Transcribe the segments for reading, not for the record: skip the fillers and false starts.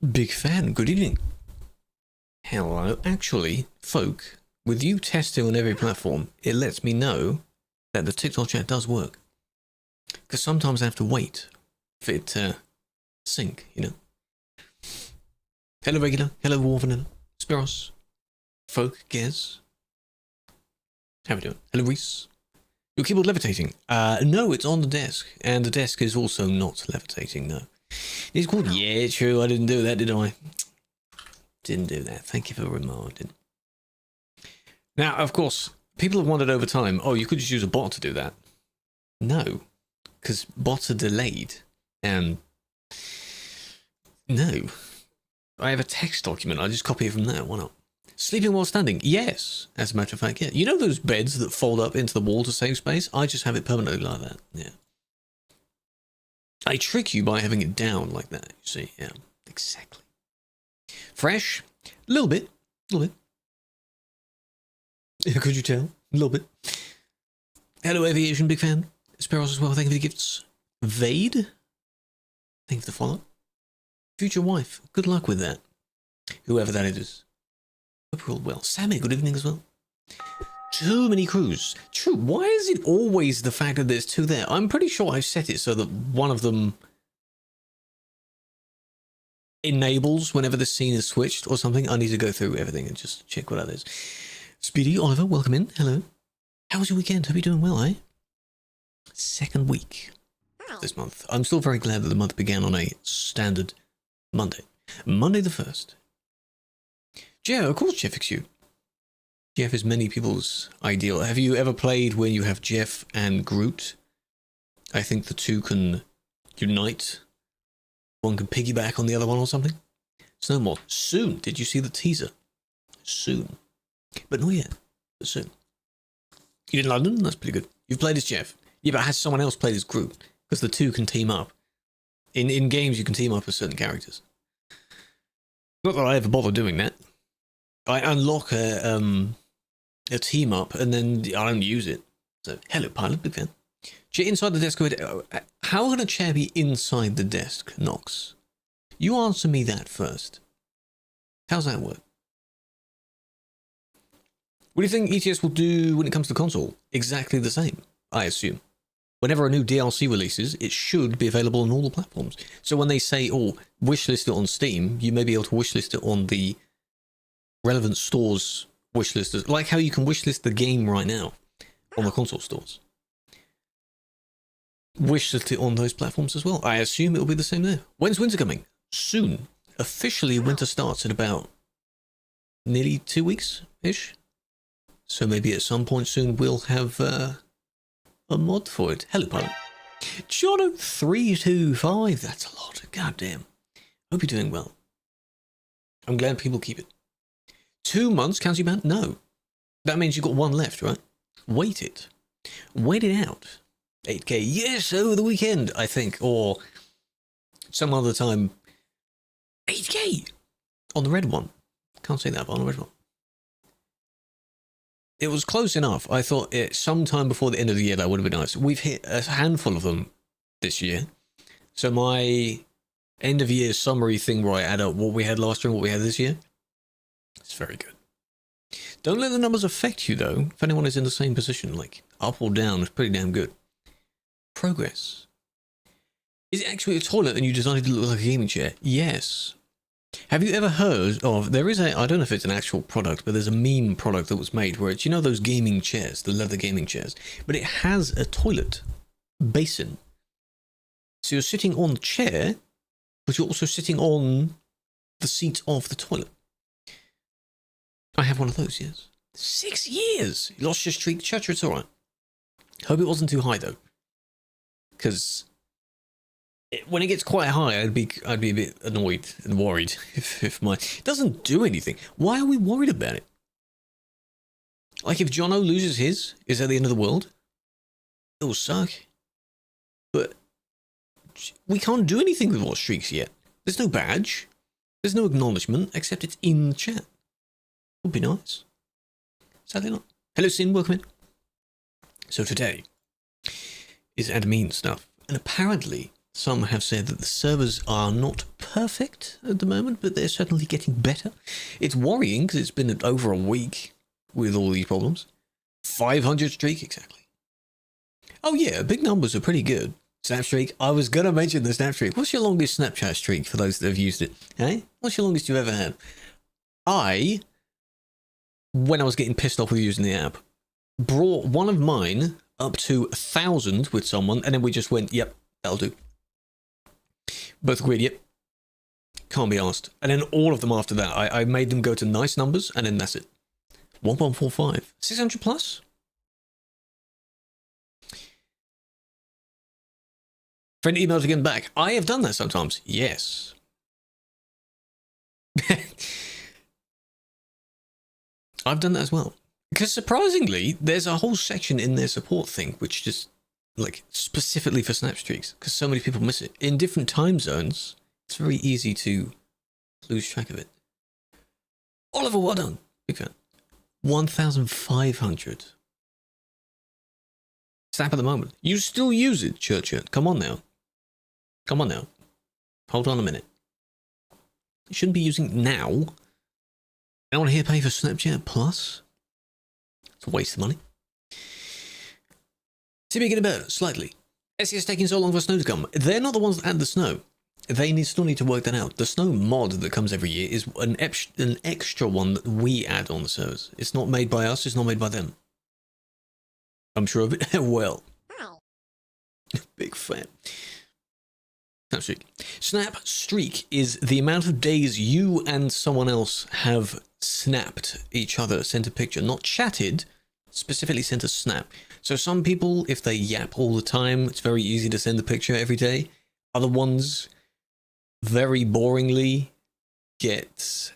Big fan, good evening. Hello. Actually, folk, with you testing on every platform, it lets me know that the TikTok chat does work. Because sometimes I have to wait for it to sync, you know. Hello, Regular. Hello, Warvanilla. Spiros. Folk, Gez. How are we doing? Hello, Reese. Your keyboard levitating? No, it's on the desk. And the desk is also not levitating, no. It's called... Yeah, true, I didn't do that, did I? Didn't do that. Thank you for reminding. Now, of course, people have wondered over time, oh, you could just use a bot to do that. No, because bots are delayed. And... No. I have a text document. I'll just copy it from there. Why not? Sleeping while standing? Yes, as a matter of fact, yeah. You know those beds that fold up into the wall to save space? I just have it permanently like that, yeah. I trick you by having it down like that, you see, yeah, exactly. Fresh? A little bit, a little bit. Could you tell? A little bit. Hello, Aviation, big fan. Spiros as well, thank you for the gifts. Vade? Thank you for the follow. Future wife, good luck with that. Whoever that is. Hope you're all well. Sammy, good evening as well. Too many crews. True, why is it always the fact that there's two there? I'm pretty sure I've set it so that one of them enables whenever the scene is switched or something. I need to go through everything and just check what that is. Speedy, Oliver, welcome in. Hello. How was your weekend? Hope you're doing well, eh? Second week this month. I'm still very glad that the month began on a standard Monday. Monday the 1st. Yeah, of course Jeff is you. Jeff is many people's ideal. Have you ever played when you have Jeff and Groot? I think the two can unite. One can piggyback on the other one or something. It's no more. Soon. Did you see the teaser? Soon. But not yet. But soon. You in London? That's pretty good. You've played as Jeff. Yeah, but has someone else played as Groot? Because the two can team up. In games, you can team up with certain characters. Not that I ever bother doing that. I unlock a team up and then I don't use it. So, hello, pilot, big fan. Chair inside the desk. How can a chair be inside the desk, Nox? You answer me that first. How's that work? What do you think ETS will do when it comes to console? Exactly the same, I assume. Whenever a new DLC releases, it should be available on all the platforms. So when they say, oh, wishlist it on Steam, you may be able to wishlist it on the relevant stores wishlist, like how you can wishlist the game right now on the console stores. Wishlist it on those platforms as well. I assume it'll be the same there. When's winter coming? Soon. Officially, winter starts in about nearly 2 weeks-ish. So maybe at some point soon we'll have a mod for it. Hello, pilot. Jono325. That's a lot. Goddamn. Hope you're doing well. I'm glad people keep it. 2 months counts you banned? No. That means you've got one left, right? Wait it. Wait it out. 8K. Yes, over the weekend, I think. Or some other time. 8K! On the red one. Can't say that, but on the red one. It was close enough. I thought it sometime before the end of the year that would have been nice. We've hit a handful of them this year. So my end of year summary thing where I add up what we had last year and what we had this year. It's very good. Don't let the numbers affect you, though. If anyone is in the same position, like up or down, it's pretty damn good. Progress. Is it actually a toilet and you designed it to look like a gaming chair? Yes. Have you ever heard of, there is a, I don't know if it's an actual product, but there's a meme product that was made where it's, you know those gaming chairs, the leather gaming chairs, but it has a toilet basin. So you're sitting on the chair, but you're also sitting on the seat of the toilet. I have one of those, yes. 6 years! You lost your streak, Chatter, it's alright. Hope it wasn't too high, though. Because when it gets quite high, I'd be a bit annoyed and worried if my... It doesn't do anything. Why are we worried about it? Like, if Jono loses his, is that the end of the world? It will suck. But we can't do anything with our streaks yet. There's no badge. There's no acknowledgement, except it's in the chat. Would be nice. Sadly not. Hello, Sin, welcome in. So today is admin stuff. And apparently, some have said that the servers are not perfect at the moment, but they're certainly getting better. It's worrying because it's been over a week with all these problems. 500 streak, exactly. Oh yeah, big numbers are pretty good. Snap streak. I was going to mention the snap streak. What's your longest Snapchat streak for those that have used it? Eh? What's your longest you've ever had? When I was getting pissed off with using the app, brought one of mine up to 1,000 with someone, and then we just went, yep, that'll do. Both agreed, yep. Can't be asked. And then all of them after that, I made them go to nice numbers, and then that's it. 1145. 600 plus? Friend emails again back. I have done that sometimes. Yes. I've done that as well. Because surprisingly, there's a whole section in their support thing which just, like, specifically for snap streaks. Because so many people miss it. In different time zones, it's very easy to lose track of it. Oliver, well done. Big fan. 1,500. Snap at the moment. You still use it, Church. Come on now. Come on now. Hold on a minute. You shouldn't be using it now. I don't want to hear pay for Snapchat Plus. It's a waste of money. TB getting better, slightly. SES taking so long for snow to come. They're not the ones that add the snow. They still need to work that out. The snow mod that comes every year is an extra one that we add on the servers. It's not made by us, it's not made by them. I'm sure of it. Well. Big fan. Snap streak. Snap streak is the amount of days you and someone else have snapped each other, sent a picture, not chatted, specifically sent a snap. So some people, if they yap all the time, it's very easy to send a picture every day. Other ones, very boringly, get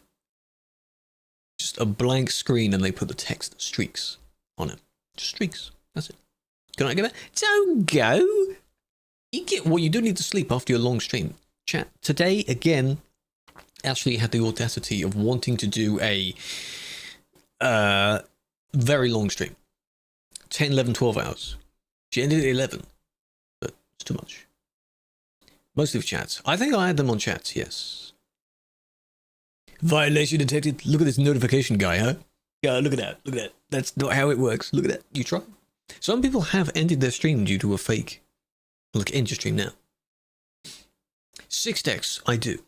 just a blank screen and they put the text streaks on it. Just streaks. That's it. Can I give it? Don't go. You do need to sleep after your long stream. Chat. Today, again, actually had the audacity of wanting to do a very long stream. 10, 11, 12 hours. She ended at 11. But it's too much. Mostly with chats. I think I had them on chats, yes. Violation detected. Look at this notification guy, huh? Yeah, look at that. Look at that. That's not how it works. Look at that. You try. Some people have ended their stream due to a fake. Look, end your stream now. 6 decks, I do.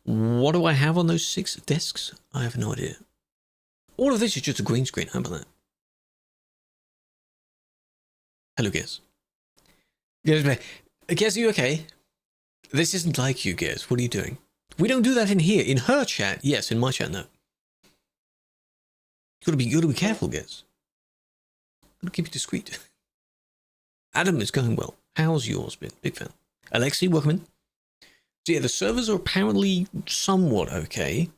What do I have on those 6 desks? I have no idea. All of this is just a green screen. How about that? Hello, Gez. Gez, are you okay? This isn't like you, Gez. What are you doing? We don't do that in here. In her chat, yes. In my chat, no. You gotta be careful, Gez. Gotta keep it discreet. Adam is going well. How's yours been? Big fan. Alexi, welcome in. So yeah, the servers are apparently somewhat okay.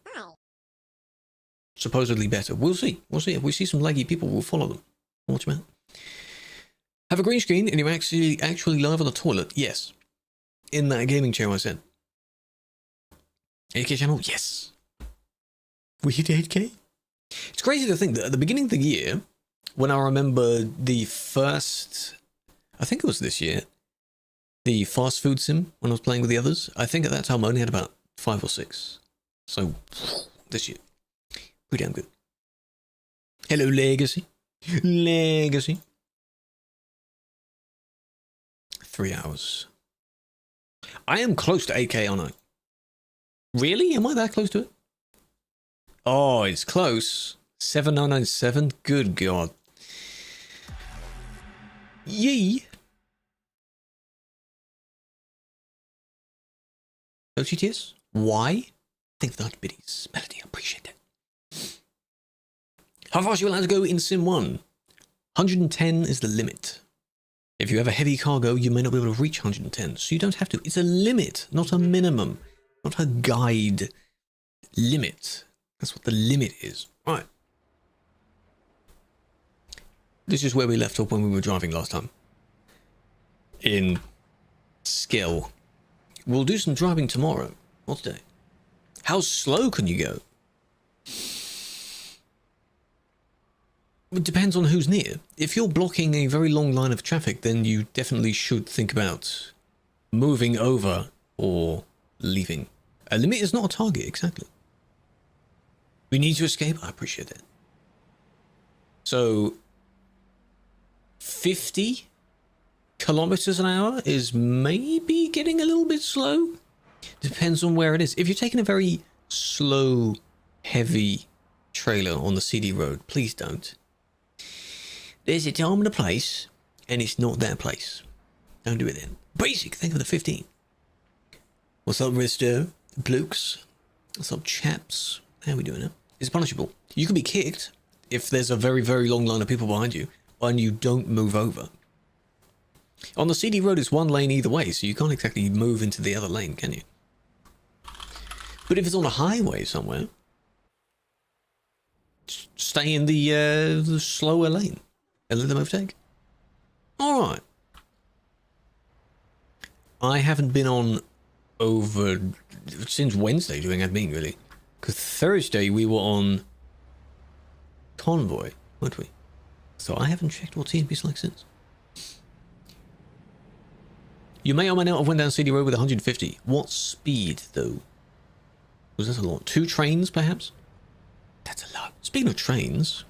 Supposedly better. We'll see. We'll see. If we see some laggy people, we'll follow them. Watch them out. Have a green screen and you're actually live on the toilet. Yes. In that gaming chair I said. 8K channel? Yes. We hit 8K? It's crazy to think that at the beginning of the year, when I remember the first, I think it was this year, the fast food sim, when I was playing with the others, I think at that time I only had about 5 or 6. So, this year. Pretty damn good. Hello, Legacy. Legacy. 3 hours. I am close to 8K, aren't I? Really? Am I that close to it? Oh, it's close. 7997. Good God. Yee. No GTS? Why? Thank for that biddies. Melody, I appreciate that. How fast are you allowed to go in Sim 1? 110 is the limit. If you have a heavy cargo, you may not be able to reach 110, so you don't have to. It's a limit, not a minimum. Not a guide. Limit. That's what the limit is. Right. This is where we left off when we were driving last time. In skill. We'll do some driving tomorrow. Not today. How slow can you go? It depends on who's near. If you're blocking a very long line of traffic, then you definitely should think about moving over or leaving. A limit is not a target, exactly. We need to escape. I appreciate that. So 50 kilometers an hour is maybe getting a little bit slow. Depends on where it is. If you're taking a very slow, heavy trailer on the CD road, please don't. There's a time and a place, and it's not that place. Don't do it then. Basic, think of the 15. What's up, Risto? Blokes? What's up, chaps? How are we doing now? It's punishable. You can be kicked if there's a very, very long line of people behind you, and you don't move over. On the CD road, it's one lane either way, so you can't exactly move into the other lane, can you? But if it's on a highway somewhere, stay in the slower lane and let them overtake. All right. I haven't been on over since Wednesday doing admin, really. Because Thursday we were on Convoy, weren't we? So I haven't checked what TMP's like since. You may or may not have went down CD Road with 150. What speed, though? Was that a lot? 2 trains, perhaps? That's a lot. Speaking of trains,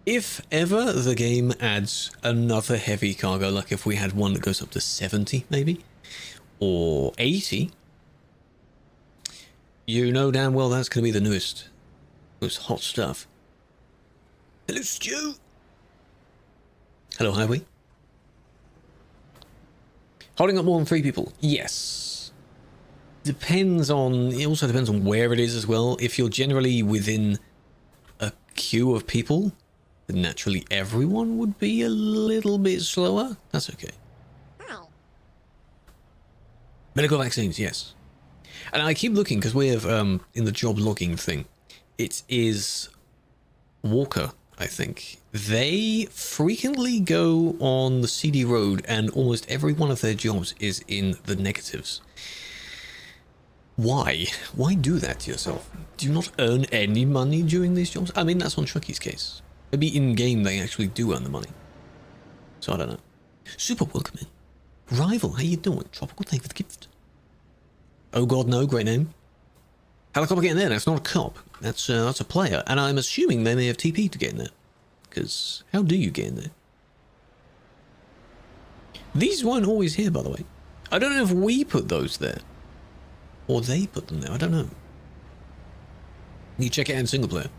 if ever the game adds another heavy cargo, like if we had one that goes up to 70, maybe, or 80, you know damn well that's going to be the newest, most hot stuff. Hello, Stu. Hello, Highway. Holding up more than 3 people? Yes. Depends on... It also depends on where it is as well. If you're generally within a queue of people, then naturally everyone would be a little bit slower. That's okay. Medical vaccines, yes. And I keep looking, because we have, in the job logging thing, it is Walker, I think. They frequently go on the CD road, and almost every one of their jobs is in the negatives. Why? Why do that to yourself? Do you not earn any money during these jobs? I mean, that's on Trucky's case. Maybe in-game they actually do earn the money. So I don't know. Super welcome in. Rival, how you doing? Tropical, thank you for the gift. Oh god, no, great name. How'd a copper get in there? That's not a cop. That's a player. And I'm assuming they may have TP'd to get in there. Because how do you get in there? These weren't always here, by the way. I don't know if we put those there. Or they put them there, I don't know. You check it out in single player.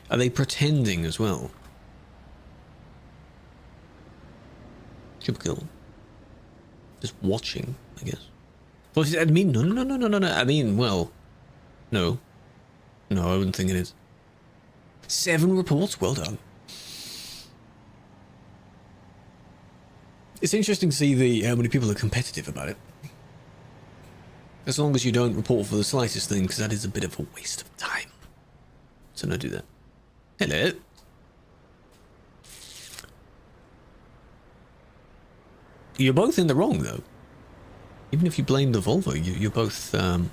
Are they pretending as well? Triple kill. Just watching, I guess. Well, I mean, no. I mean, well, no. No, I wouldn't think it is. 7 reports, well done. It's interesting to see how many people are competitive about it. As long as you don't report for the slightest thing, because that is a bit of a waste of time. So no, do that. Hello. You're both in the wrong, though. Even if you blame the Volvo, you're both, you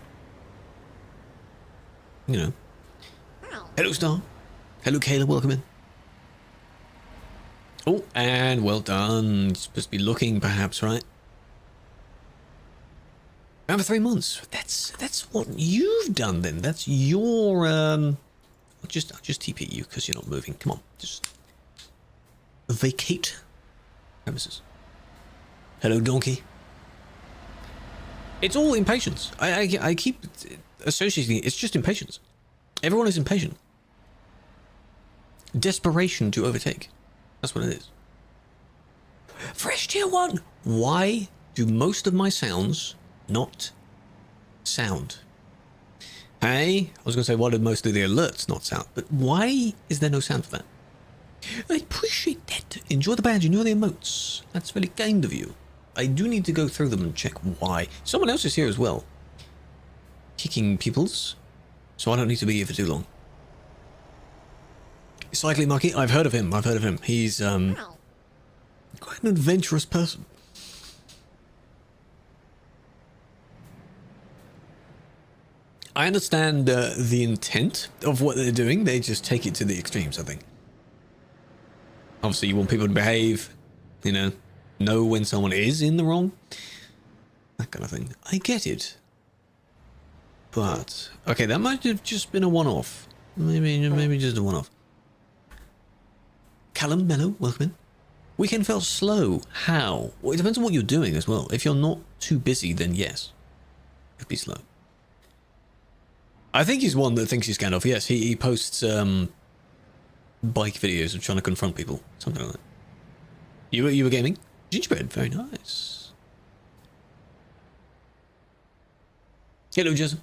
know. Hello, Star. Hello, Kayla, welcome in. Oh, and well done. You're supposed to be looking, perhaps, right? Around for 3 months. That's what you've done, then. That's your, I'll just TP you, because you're not moving. Come on, just vacate premises. Hello, donkey. It's all impatience. I keep associating it. It's just impatience. Everyone is impatient. Desperation to overtake. That's what it is. Fresh tier 1. Why do most of my sounds not sound? Hey, I was going to say, why do most of the alerts not sound? But why is there no sound for that? I appreciate that. Enjoy the badge, enjoy the emotes. That's very kind of you. I do need to go through them and check why. Someone else is here as well. Kicking peoples. So I don't need to be here for too long. Cycling Monkey, I've heard of him. He's quite an adventurous person. I understand the intent of what they're doing. They just take it to the extremes, I think. Obviously, you want people to behave, you know when someone is in the wrong. kind of thing. I get it. But, okay, that might have just been a one-off. Maybe just a one-off. Callum, Mello, welcome in. Weekend felt slow. How? Well, it depends on what you're doing as well. If you're not too busy, then yes. It'd be slow. I think he's one that thinks he's Gandalf. Yes, he posts bike videos of trying to confront people. Something like that. You were gaming? Gingerbread, very nice. Hello, Joseph.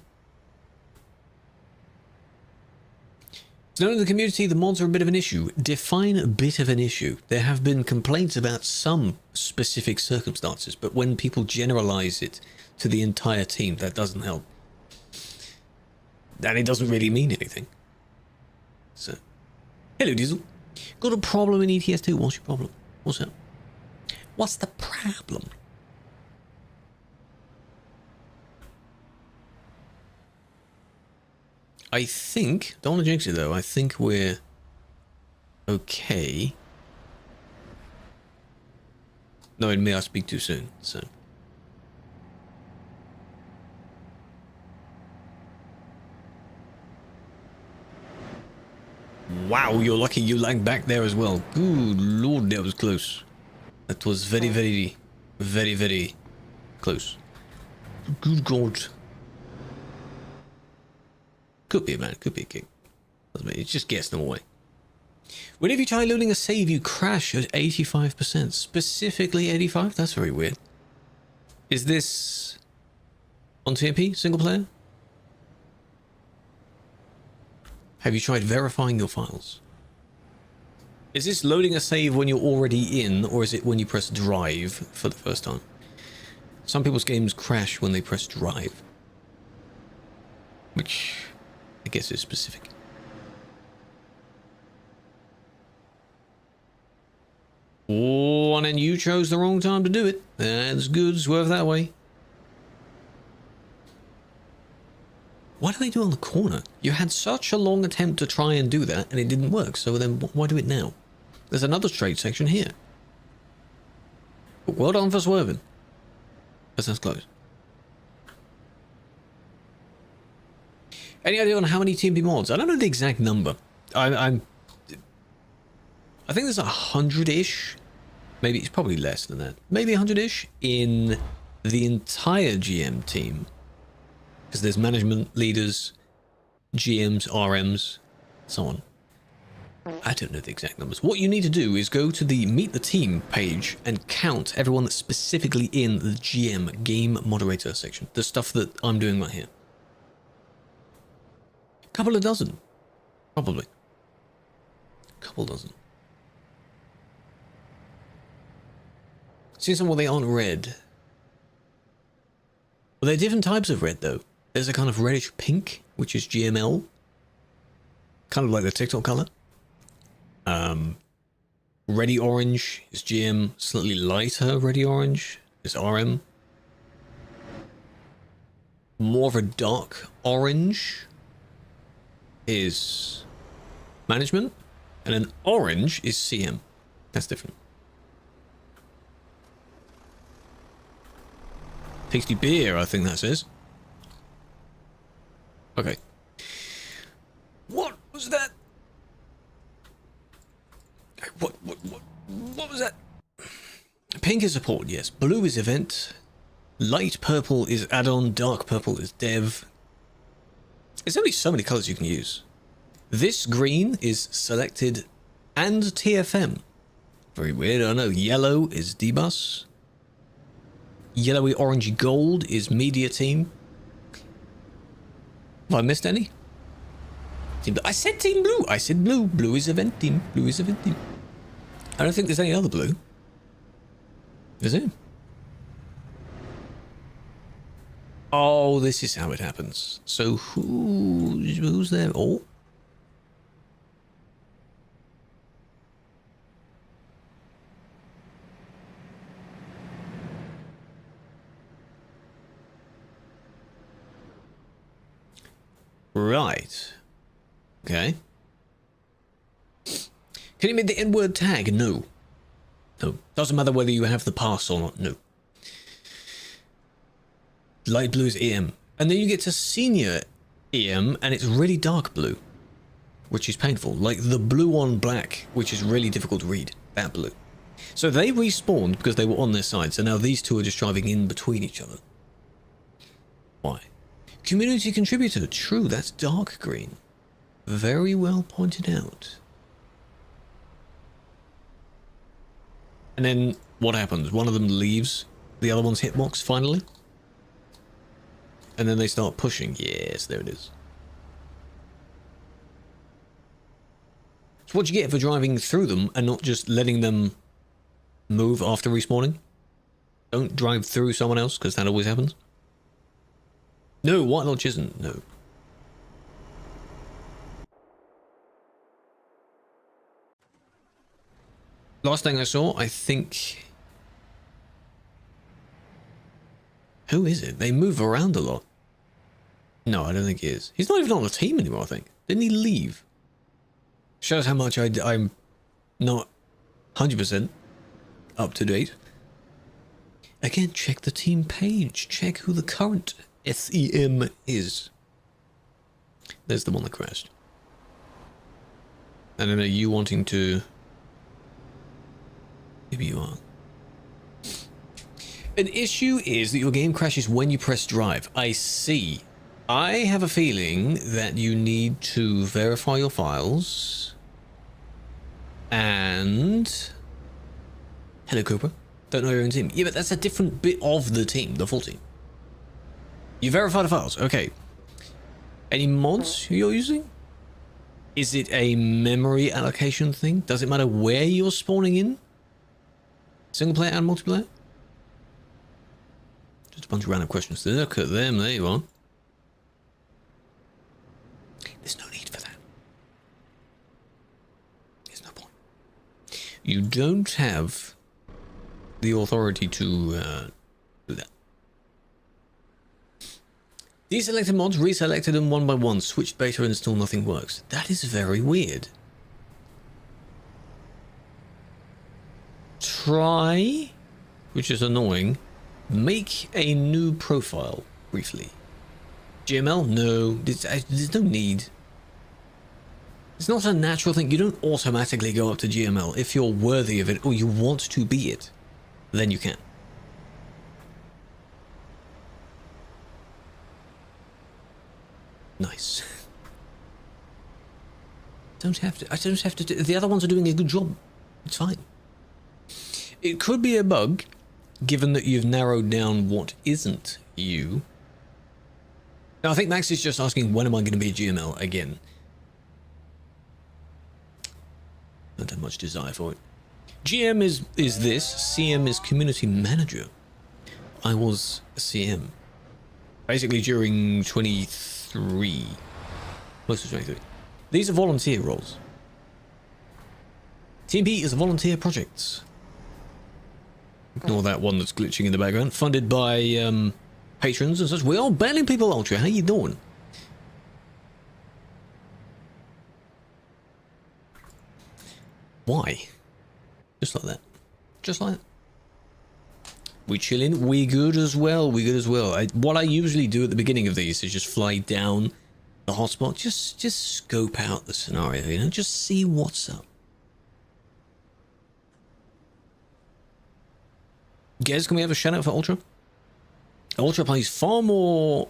It's known in the community the mods are a bit of an issue. Define a bit of an issue. There have been complaints about some specific circumstances, but when people generalize it to the entire team, that doesn't help. And it doesn't really mean anything. So, hello, Diesel. Got a problem in ETS2. What's your problem? What's that? What's the problem? I think, don't want to jinx it though, I think we're okay. No, it may I speak too soon, so. Wow, you're lucky you lagged back there as well. Good lord, that was close. That was very, very, very, very close. Good god. Could be a man, could be a king. It just gets them away. Whenever you try loading a save, you crash at 85%. Specifically 85? That's very weird. Is this on TMP, single player? Have you tried verifying your files? Is this loading a save when you're already in, or is it when you press drive for the first time? Some people's games crash when they press drive. Which I guess is specific. Oh, and then you chose the wrong time to do it. That's good, swerve that way. Why do they do it on the corner? You had such a long attempt to try and do that, and it didn't work, so then why do it now? There's another straight section here. But well done for swerving. Because that's close. Any idea on how many TMP mods? I don't know the exact number. I think there's 100-ish. Maybe it's probably less than that. Maybe 100-ish in the entire GM team. Because there's management, leaders, GMs, RMs, so on. I don't know the exact numbers. What you need to do is go to the Meet the Team page and count everyone that's specifically in the GM, Game Moderator section. The stuff that I'm doing right here. Couple of dozen, probably. Couple dozen. See some, well, they aren't red. Well, there are different types of red though. There's a kind of reddish pink, which is GML, kind of like the TikTok color. Reddy orange is GM. Slightly lighter reddy orange is RM. More of a dark orange is management, and an orange is CM. That's different. Tasty beer, I think that says. Okay. What was that? What was that? Pink is support, yes. Blue is event. Light purple is add-on. Dark purple is dev. There's only so many colors you can use. This green is selected and TFM. Very weird, I know. Yellow is debus. Yellowy orangey gold is media team. Have I missed any? Team Blue. I said team blue. I said blue. Blue is event team. Blue is event team. I don't think there's any other blue. Is it? Oh, this is how it happens. So who's there? Oh. Right. Okay. Can you make the N-word tag? No. No. Doesn't matter whether you have the pass or not. No. Light blue is EM. And then you get to senior EM and it's really dark blue, which is painful. Like the blue on black, which is really difficult to read. That blue. So they respawned because they were on their side. So now these two are just driving in between each other. Why? Community contributor. True, that's dark green. Very well pointed out. And then what happens? One of them leaves the other one's hitbox finally. And then they start pushing. Yes, there it is. So what do you get for driving through them and not just letting them move after respawning? Don't drive through someone else, because that always happens. No, White Lodge isn't. No. Last thing I saw, I think... Who is it? They move around a lot. No, I don't think he is. He's not even on the team anymore, I think. Didn't he leave? Shows how much I'm not 100% up to date. Again, check the team page. Check who the current SEM is. There's the one that crashed. And then are you wanting to... Maybe you are. An issue is that your game crashes when you press drive. I see. I have a feeling that you need to verify your files. And... Hello, Cooper. Don't know your own team. Yeah, but that's a different bit of the team, the full team. You verify the files. Okay. Any mods you're using? Is it a memory allocation thing? Does it matter where you're spawning in? Single player and multiplayer? Just a bunch of random questions. Look at them. There you are. There's no need for that. There's no point. You don't have the authority to do that. Deselected mods, reselected them one by one, switched beta and still nothing works. That is very weird. Try, which is annoying, make a new profile briefly. GML? No, there's no need. It's not a natural thing. You don't automatically go up to GML. If you're worthy of it or you want to be it, then you can. Nice. Don't have to. I don't have to. The other ones are doing a good job. It's fine. It could be a bug, given that you've narrowed down what isn't you. Now, I think Max is just asking, when am I going to be a GML again? I don't have much desire for it. GM is this. CM is community manager. I was a CM. Basically during 23. Most of 23. These are volunteer roles. TMP is a volunteer project. Ignore that one that's glitching in the background. Funded by patrons and such. We are banning people, Ultra. How you doing? Why? Just like that. Just like that. We chilling. We good as well. We good as well. What I usually do at the beginning of these is just fly down the hotspot. Just scope out the scenario, you know? Just see what's up. Gez, can we have a shout out for Ultra? Ultra plays far more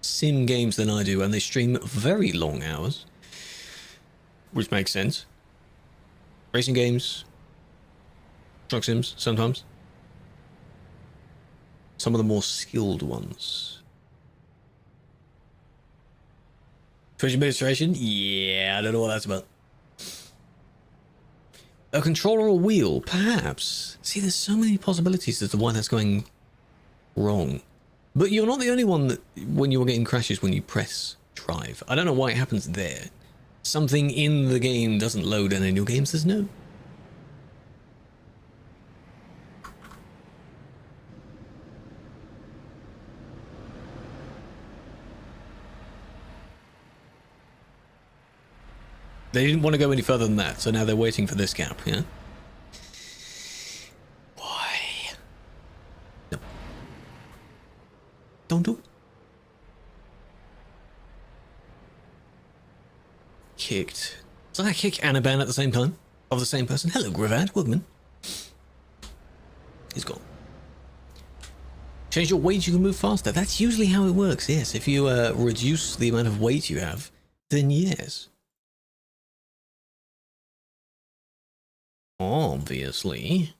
sim games than I do, and they stream very long hours, which makes sense. Racing games, truck sims, sometimes. Some of the more skilled ones. Twitch administration? Yeah, I don't know what that's about. A controller or wheel? Perhaps. See, there's so many possibilities as to why that's going wrong. But you're not the only one that, when you're getting crashes when you press drive. I don't know why it happens there. Something in the game doesn't load, and in your game says no. They didn't want to go any further than that, so now they're waiting for this gap, yeah? Why? No. Don't do it. Kicked. Is that a kick and a ban at the same time? Of the same person? Hello, Gravad. Welcome in. He's gone. Change your weight, you can move faster. That's usually how it works, yes. If you reduce the amount of weight you have, then yes. Obviously.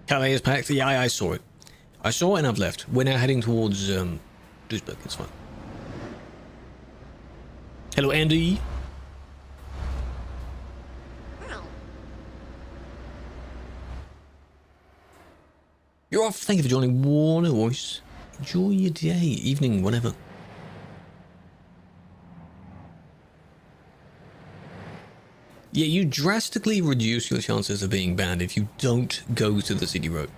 Calais is packed. Yeah, I saw it. I saw it and I've left. We're now heading towards Duisburg. It's fine. Hello, Andy. You're off. Thank you for joining. Warner Voice. Enjoy your day, evening, whatever. Yeah, you drastically reduce your chances of being banned if you don't go to the city road.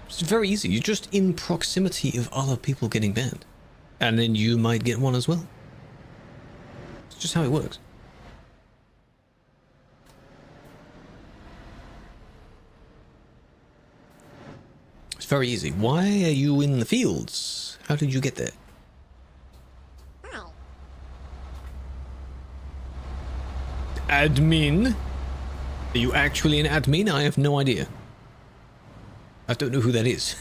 It's very easy. You're just in proximity of other people getting banned. And then you might get one as well. It's just how it works. It's very easy. Why are you in the fields? How did you get there? Admin? Are you actually an admin? I have no idea. I don't know who that is.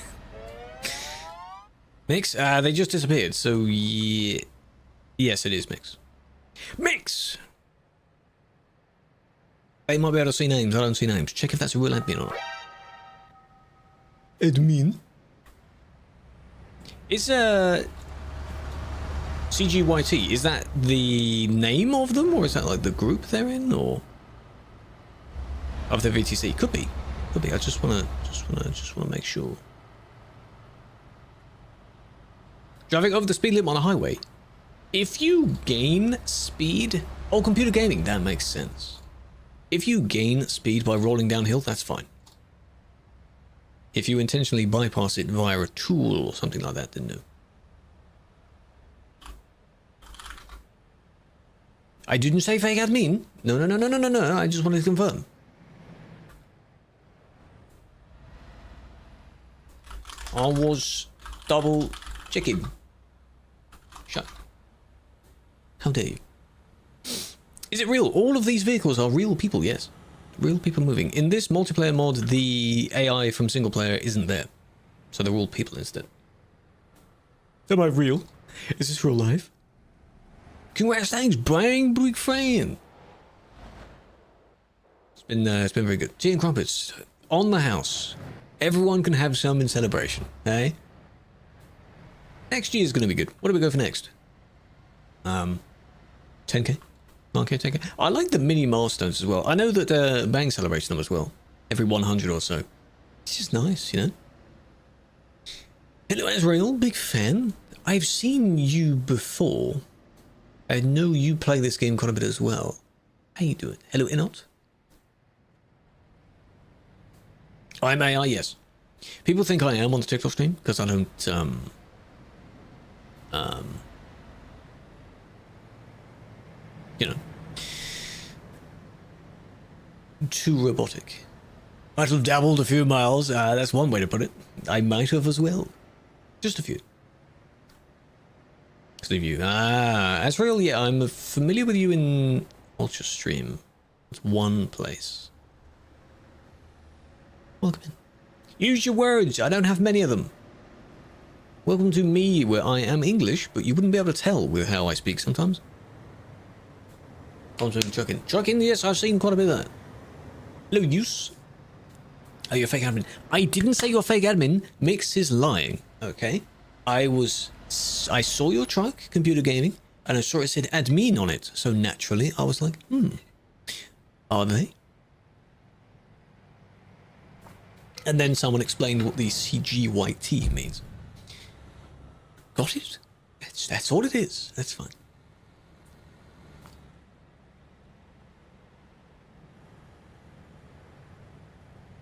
Mix? They just disappeared, so yeah. Yes, it is Mix. Mix! They might be able to see names. I don't see names. Check if that's a real admin or not. Admin? Is CGYT, is that the name of them, or is that like the group they're in, or of the VTC? Could be. Could be. I just wanna make sure. Driving over the speed limit on a highway. If you gain speed, oh, computer gaming, that makes sense. If you gain speed by rolling downhill, that's fine. If you intentionally bypass it via a tool or something like that, then no. I didn't say fake admin. No. I just wanted to confirm. I was double checking. Shut. How dare you? Is it real? All of these vehicles are real people, yes. Real people moving. In this multiplayer mod, the AI from single player isn't there. So they're all people instead. Am I real? Is this real life? Congrats, thanks, Bang, big fan. It's been very good. Tea and crumpets on the house. Everyone can have some in celebration, eh? Next year's gonna be good. What do we go for next? 10k, 9k, 10k. I like the mini milestones as well. I know that Bang celebrates them as well. Every 100 or so. It's just nice, you know. Hello, Azrael, big fan. I've seen you before. I know you play this game quite a bit as well. How you doing? Hello, Inot. I'm AI, yes. People think I am on the TikTok stream because I don't, you know, too robotic. Might have dabbled a few miles. That's one way to put it. I might have as well. Just a few. Leave you. Azrael, yeah, I'm familiar with you in Ultra Stream. It's one place. Welcome in. Use your words. I don't have many of them. Welcome to me, where I am English, but you wouldn't be able to tell with how I speak sometimes. I'm saying trucking. Trucking, yes, I've seen quite a bit of that. Hello, use. Oh, you're a fake admin. I didn't say you're a fake admin. Mix is lying. Okay. I saw your truck, computer gaming, and I saw it said admin on it. So naturally, I was like, are they? And then someone explained what the CGYT means. Got it? That's all it is. That's fine.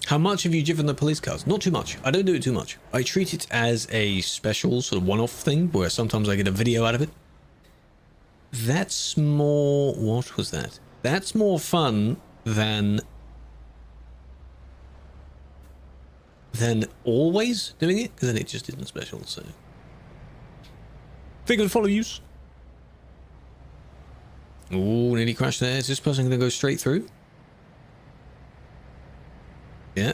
How much have you driven the police cars? Not too much. I don't do it too much. I treat it as a special sort of one-off thing where sometimes I get a video out of it. That's more... What was that? That's more fun than than always doing it, because then it just isn't special. So, think of the follow use. Ooh, nearly crashed there. Is this person going to go straight through? Yeah.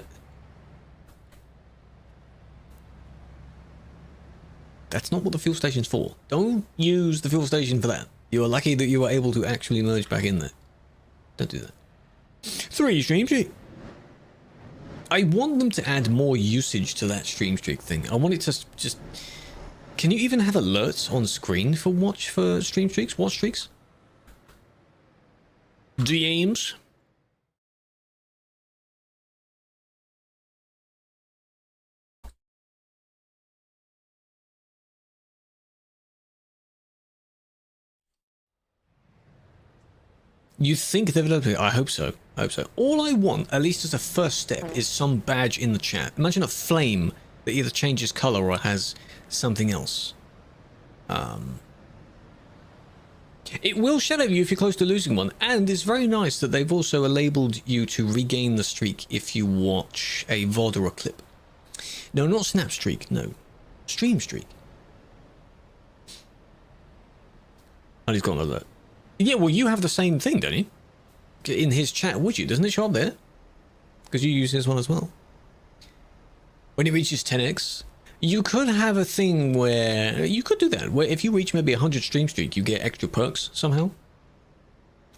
That's not what the fuel station's for. Don't use the fuel station for that. You are lucky that you were able to actually merge back in there. Don't do that. 3 stream streak. I want them to add more usage to that stream streak thing. I want it to just... Can you even have alerts on screen for stream streaks? Watch streaks? DMs? You think they've developed it? I hope so. I hope so. All I want, at least as a first step, is some badge in the chat. Imagine a flame that either changes color or has something else. It will shadow you if you're close to losing one, and it's very nice that they've also labeled you to regain the streak if you watch a VOD or a clip. No, not snap streak, no. Stream streak. And he's got an alert. Yeah, well, you have the same thing, don't you? In his chat, would you? Doesn't it show up there? Because you use his one as well. When it reaches 10x, you could have a thing where... You could do that, where if you reach maybe 100 stream streak, you get extra perks somehow.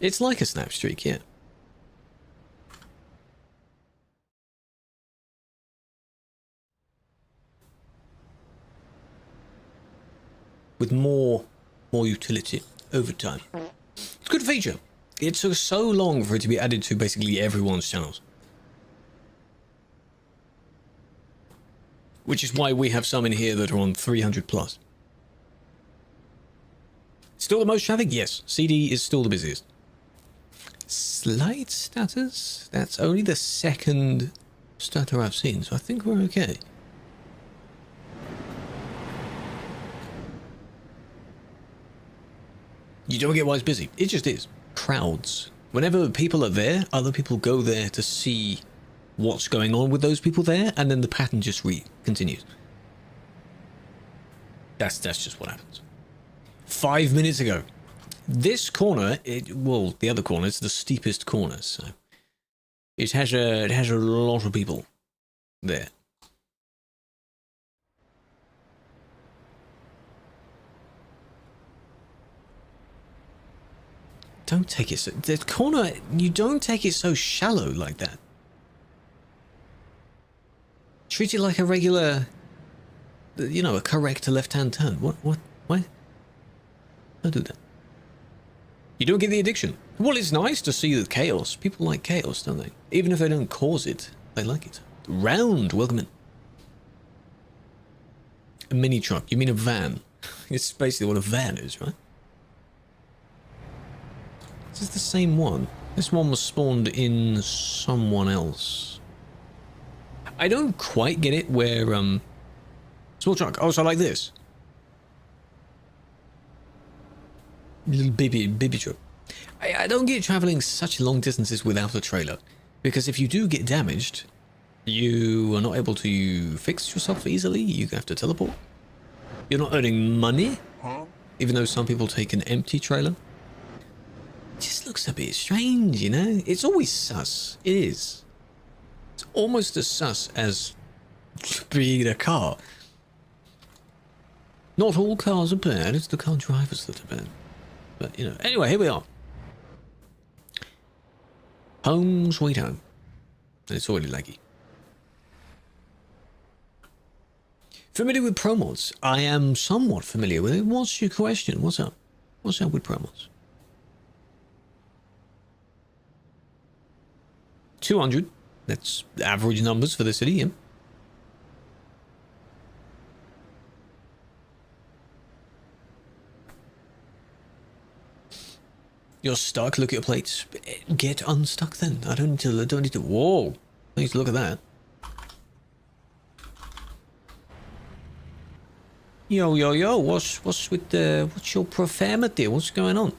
It's like a snap streak, yeah. With more utility over time. It's a good feature. It took so long for it to be added to basically everyone's channels. Which is why we have some in here that are on 300 plus. Still the most traffic? Yes. CD is still the busiest. Slight stutters? That's only the second stutter I've seen, so I think we're okay. You don't get why it's busy. It just is. Crowds. Whenever people are there, other people go there to see what's going on with those people there, and then the pattern just continues. That's just what happens. 5 minutes ago. This corner, well, the other corner, it's the steepest corner, so it has a lot of people there. Don't take it so... The corner, you don't take it so shallow like that. Treat it like a regular... You know, a correct left-hand turn. What? Don't do that. You don't get the addiction. Well, it's nice to see the chaos. People like chaos, don't they? Even if they don't cause it, they like it. Round, welcome in. A mini truck. You mean a van? It's basically what a van is, right? This is the same one. This one was spawned in someone else. I don't quite get it where, small truck. Oh, so like this. Little baby truck. I don't get traveling such long distances without a trailer. Because if you do get damaged, you are not able to fix yourself easily. You have to teleport. You're not earning money. Even though some people take an empty trailer. Just looks a bit strange, you know? It's always sus. It is. It's almost as sus as being a car. Not all cars are bad, it's the car drivers that are bad. But, you know, anyway, here we are. Home sweet home. And it's already laggy. Familiar with promods? I am somewhat familiar with it. What's your question? What's up? What's up with promods? 200. That's average numbers for the city, yeah. You're stuck, look at your plates. Get unstuck then. I don't need to, whoa. I need to look at that. Yo, what's with the, what's your profanity? What's going on?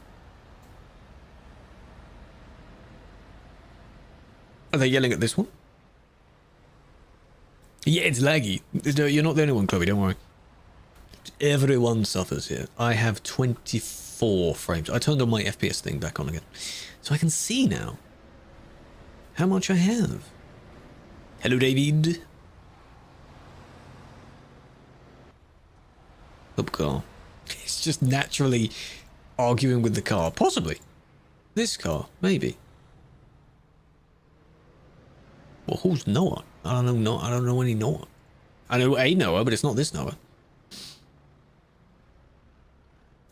Are they yelling at this one? Yeah, it's laggy. You're not the only one, Chloe, don't worry. Everyone suffers here. I have 24 frames. I turned on my FPS thing back on again. So I can see now how much I have. Hello, David. Up car. It's just naturally arguing with the car. Possibly. This car, maybe. Well, who's Noah? I don't know. No, I don't know any Noah. I know a Noah, but it's not this Noah.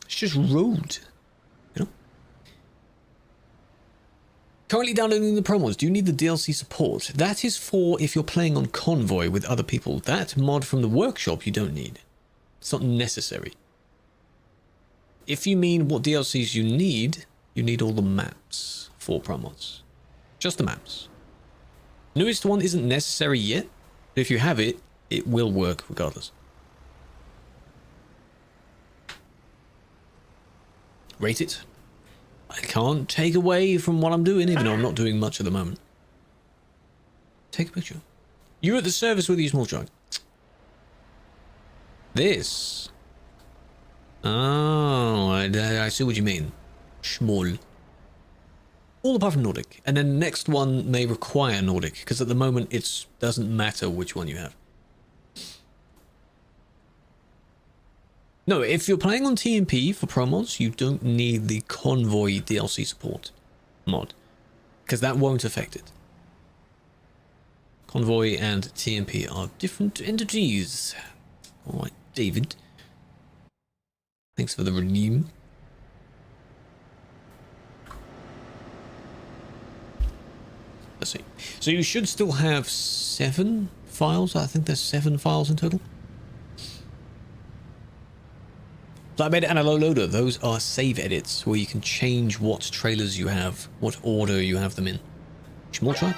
It's just rude, you know. Currently downloading the promos. Do you need the DLC support? That is for if you're playing on Convoy with other people. That mod from the workshop you don't need. It's not necessary. If you mean what DLCs you need all the maps for promos. Just the maps. Newest one isn't necessary yet, but if you have it, it will work regardless. Rate it. I can't take away from what I'm doing, even though I'm not doing much at the moment. Take a picture. You're at the service with your small truck. This. Oh, I see what you mean. Small. All apart from Nordic. And then the next one may require Nordic, because at the moment it doesn't matter which one you have. No, if you're playing on TMP for promos, you don't need the Convoy DLC support mod, because that won't affect it. Convoy and TMP are different entities. Alright, David. Thanks for the renew. Let's see. So you should still have 7 files. I think there's 7 files in total. So I made an analog loader. Those are save edits where you can change what trailers you have, what order you have them in. Small truck.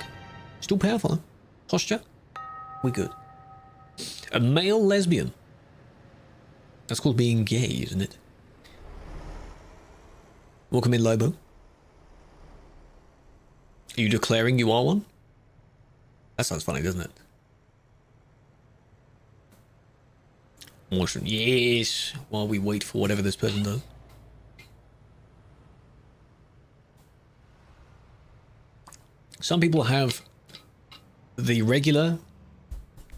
Still powerful, huh? Posture. We good. A male lesbian. That's called being gay, isn't it? Welcome in, Lobo. Are you declaring you are one? That sounds funny, doesn't it? Awesome. Yes. While we wait for whatever this person does. Some people have the regular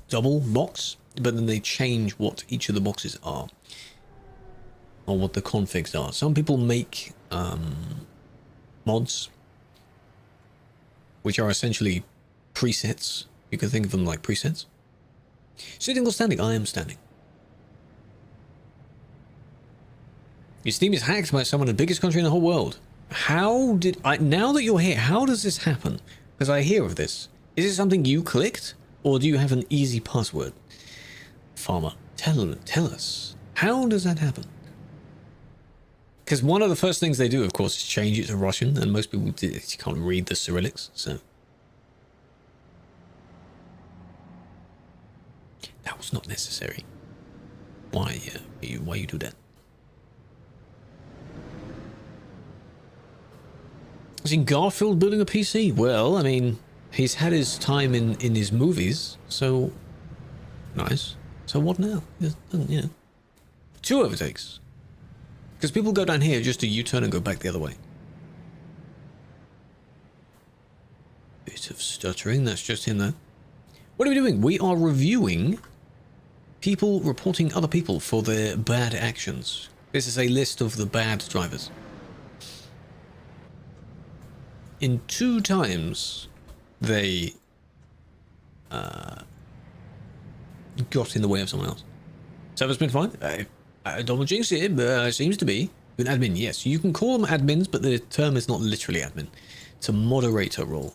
double box, but then they change what each of the boxes are. Or what the configs are. Some people make mods, which are essentially presets. You can think of them like presets. Sitting or standing? I am standing. Your Steam is hacked by someone in the biggest country in the whole world. How did I... Now that you're here, how does this happen? Because I hear of this. Is it something you clicked? Or do you have an easy password? Farmer, tell us. How does that happen? Because one of the first things they do, of course, is change it to Russian. And most people can't read the Cyrillics, so... That was not necessary. Why you do that? I've seen Garfield building a PC. Well, I mean, he's had his time in his movies, so nice. So what now? You know, 2 overtakes. Because people go down here just to U-turn and go back the other way. Bit of stuttering. That's just him there. What are we doing? We are reviewing people reporting other people for their bad actions. This is a list of the bad drivers. In 2 times, they got in the way of someone else. So it's been fine. I don't want to jinx it, but it seems to be. An admin, yes. You can call them admins, but the term is not literally admin. It's a moderator role.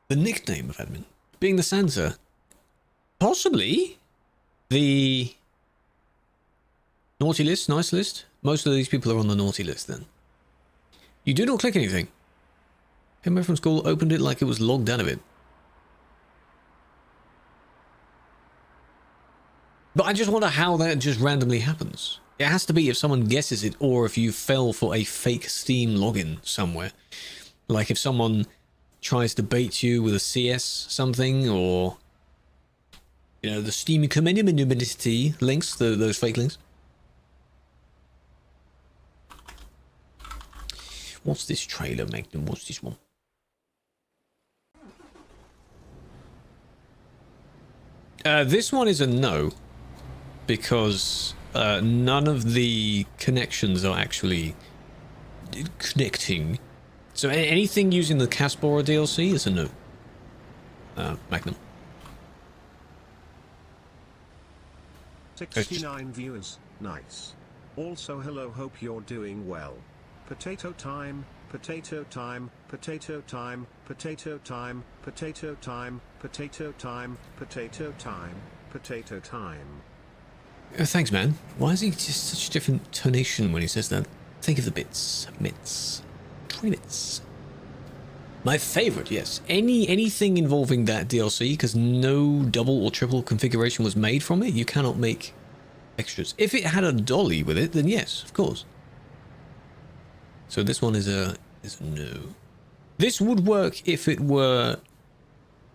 The nickname of admin being the Santa. Possibly the naughty list, nice list. Most of these people are on the naughty list then. You do not click anything. Came back from school, opened it like it was logged out of it. But I just wonder how that just randomly happens. It has to be if someone guesses it, or if you fell for a fake Steam login somewhere. Like if someone tries to bait you with a CS something, or you know, the Steam community links, those fake links. What's this trailer, Magnum? What's this one? This one is a no, because none of the connections are actually connecting. So anything using the Caspora DLC is a no. Magnum. 69 viewers, nice. Also hello, hope you're doing well. Potato time, potato time, potato time, potato time, potato time, potato time, potato time, potato time. Thanks, man. Why is he just such a different tonation when he says that? Think of the bits. Mitts. 20 bits. My favorite, yes. Anything involving that DLC, because no double or triple configuration was made from it, you cannot make extras. If it had a dolly with it, then yes, of course. So this one is a no. This would work if it were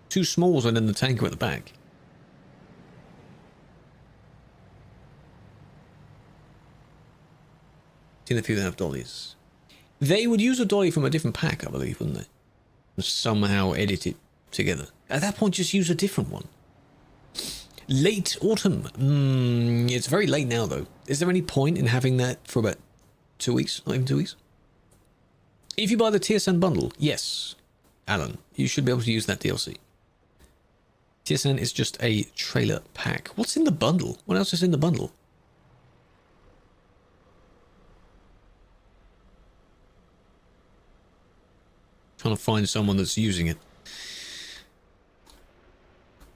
two smalls and then the tanker at the back. Seen a few that have dollies. They would use a dolly from a different pack, I believe, wouldn't they? And somehow edit it together. At that point, just use a different one. Late autumn. It's very late now, though. Is there any point in having that for about 2 weeks? Not even 2 weeks? If you buy the TSN bundle, yes, Alan, you should be able to use that DLC. TSN is just a trailer pack. What's in the bundle? What else is in the bundle? Trying to find someone that's using it.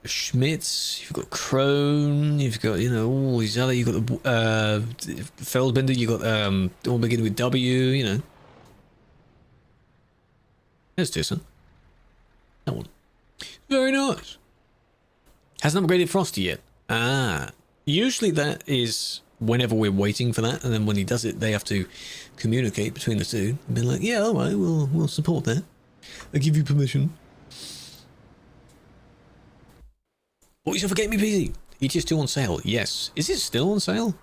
Schmitz, you've got Krone, you've got, you know, all these other, you've got the Feldbender, you've got all beginning with W, you know. There's Tisson. That one. Very nice. Hasn't upgraded Frosty yet. Ah. Usually that is whenever we're waiting for that, and then when he does it, they have to communicate between the two and be like, yeah, alright, we'll support that. I give you permission. Bought yourself a gaming PC. ETS2 on sale. Yes. Is it still on sale?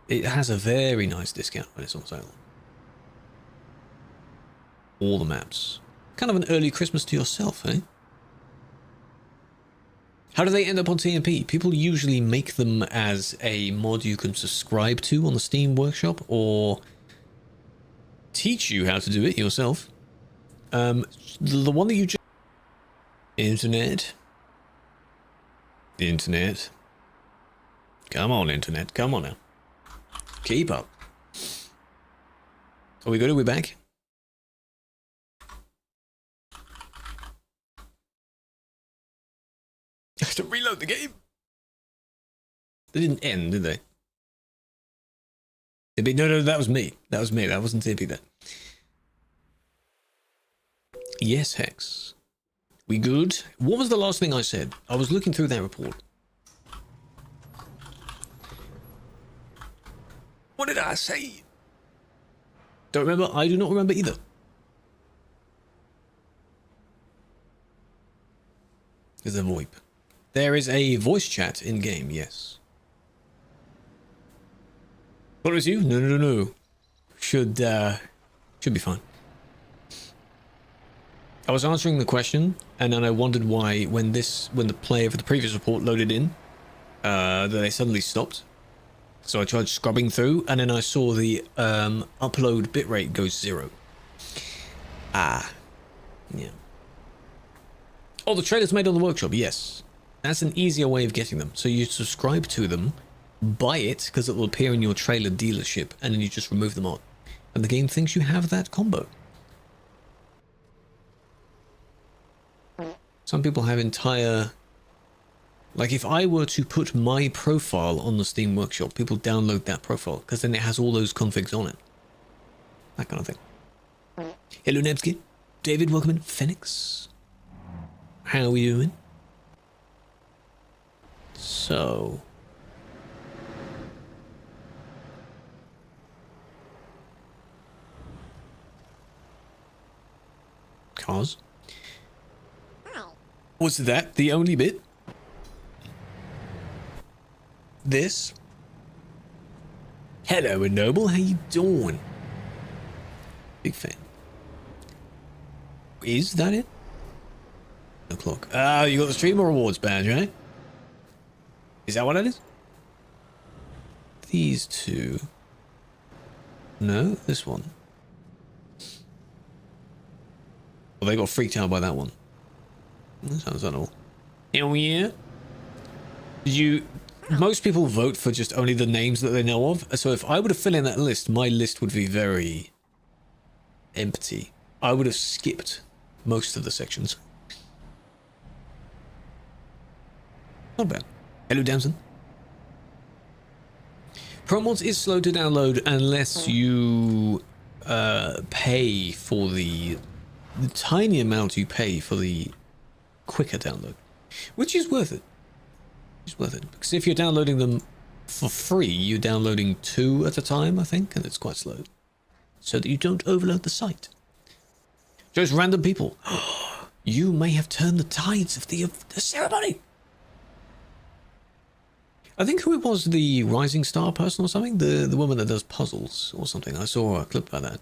It has a very nice discount when it's on sale. All the maps. Kind of an early Christmas to yourself, eh? How do they end up on TMP? People usually make them as a mod you can subscribe to on the Steam Workshop, or teach you how to do it yourself. The one that you just... Internet. Internet. Come on, Internet. Come on now. Keep up. Are we good? Are we back? I have to reload the game. They didn't end, did they? No, that was me. That was me. That wasn't TP then. Yes, Hex. We good? What was the last thing I said? I was looking through that report. What did I say? Don't remember. I do not remember either. There's a VoIP. There is a voice chat in game, yes. What was you? No. Should be fine. I was answering the question, and then I wondered why when the player for the previous report loaded in, that they suddenly stopped. So I tried scrubbing through, and then I saw the upload bitrate goes 0. Ah, yeah. Oh, the trailer's made on the workshop. Yes, that's an easier way of getting them. So you subscribe to them, buy it because it will appear in your trailer dealership, and then you just remove them on, and the game thinks you have that combo. Some people have entire... Like, if I were to put my profile on the Steam Workshop, people download that profile, because then it has all those configs on it. That kind of thing. Hello, Nebsky. David, welcome in. Phoenix. How are we doing? So... Cars. Was that the only bit? This? Hello, Noble. How you doing? Big fan. Is that it? O'clock. Oh, you got the streamer rewards badge, right? Is that what it is? These two. No, this one. Well, they got freaked out by that one. That sounds honorable. Hell yeah. Did you... Most people vote for just only the names that they know of. So if I were to fill in that list, my list would be very empty. I would have skipped most of the sections. Not bad. Hello, Damson. ProMods is slow to download unless you pay for the tiny amount you pay for the quicker download, which is worth it. It's worth it because if you're downloading them for free, you're downloading 2 at a time, I think, and it's quite slow, so that you don't overload the site. Just random people. You may have turned the tides of the ceremony. I think who it was, the Rising Star person or something, the woman that does puzzles or something. I saw a clip about that.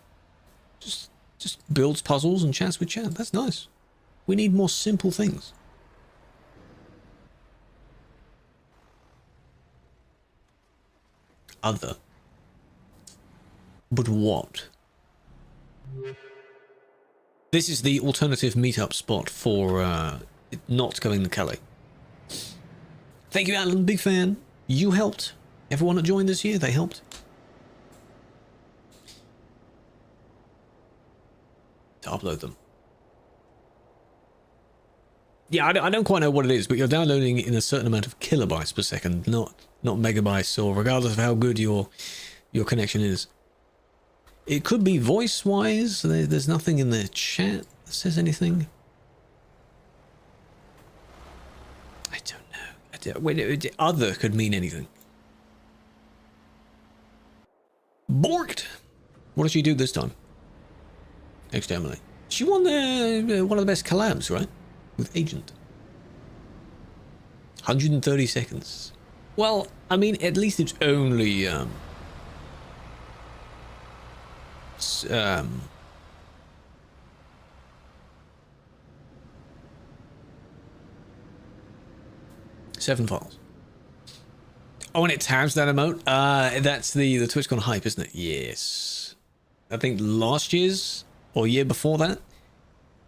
Just builds puzzles and chats with chat. That's nice. We need more simple things. Other. But what? This is the alternative meetup spot for not going to Calais. Thank you, Alan. Big fan. You helped. Everyone that joined this year, they helped. To upload them. Yeah, I don't quite know what it is, but you're downloading in a certain amount of kilobytes per second, not megabytes, or regardless of how good your connection is. It could be voice-wise. There's nothing in the chat that says anything. I don't know. Other could mean anything. Borked! What did she do this time? Next to Emily. She won one of the best collabs, right? With Agent. 130 seconds. Well, I mean, at least it's only... 7 files. Oh, and it tabs that emote? That's the TwitchCon hype, isn't it? Yes. I think last year's or year before that,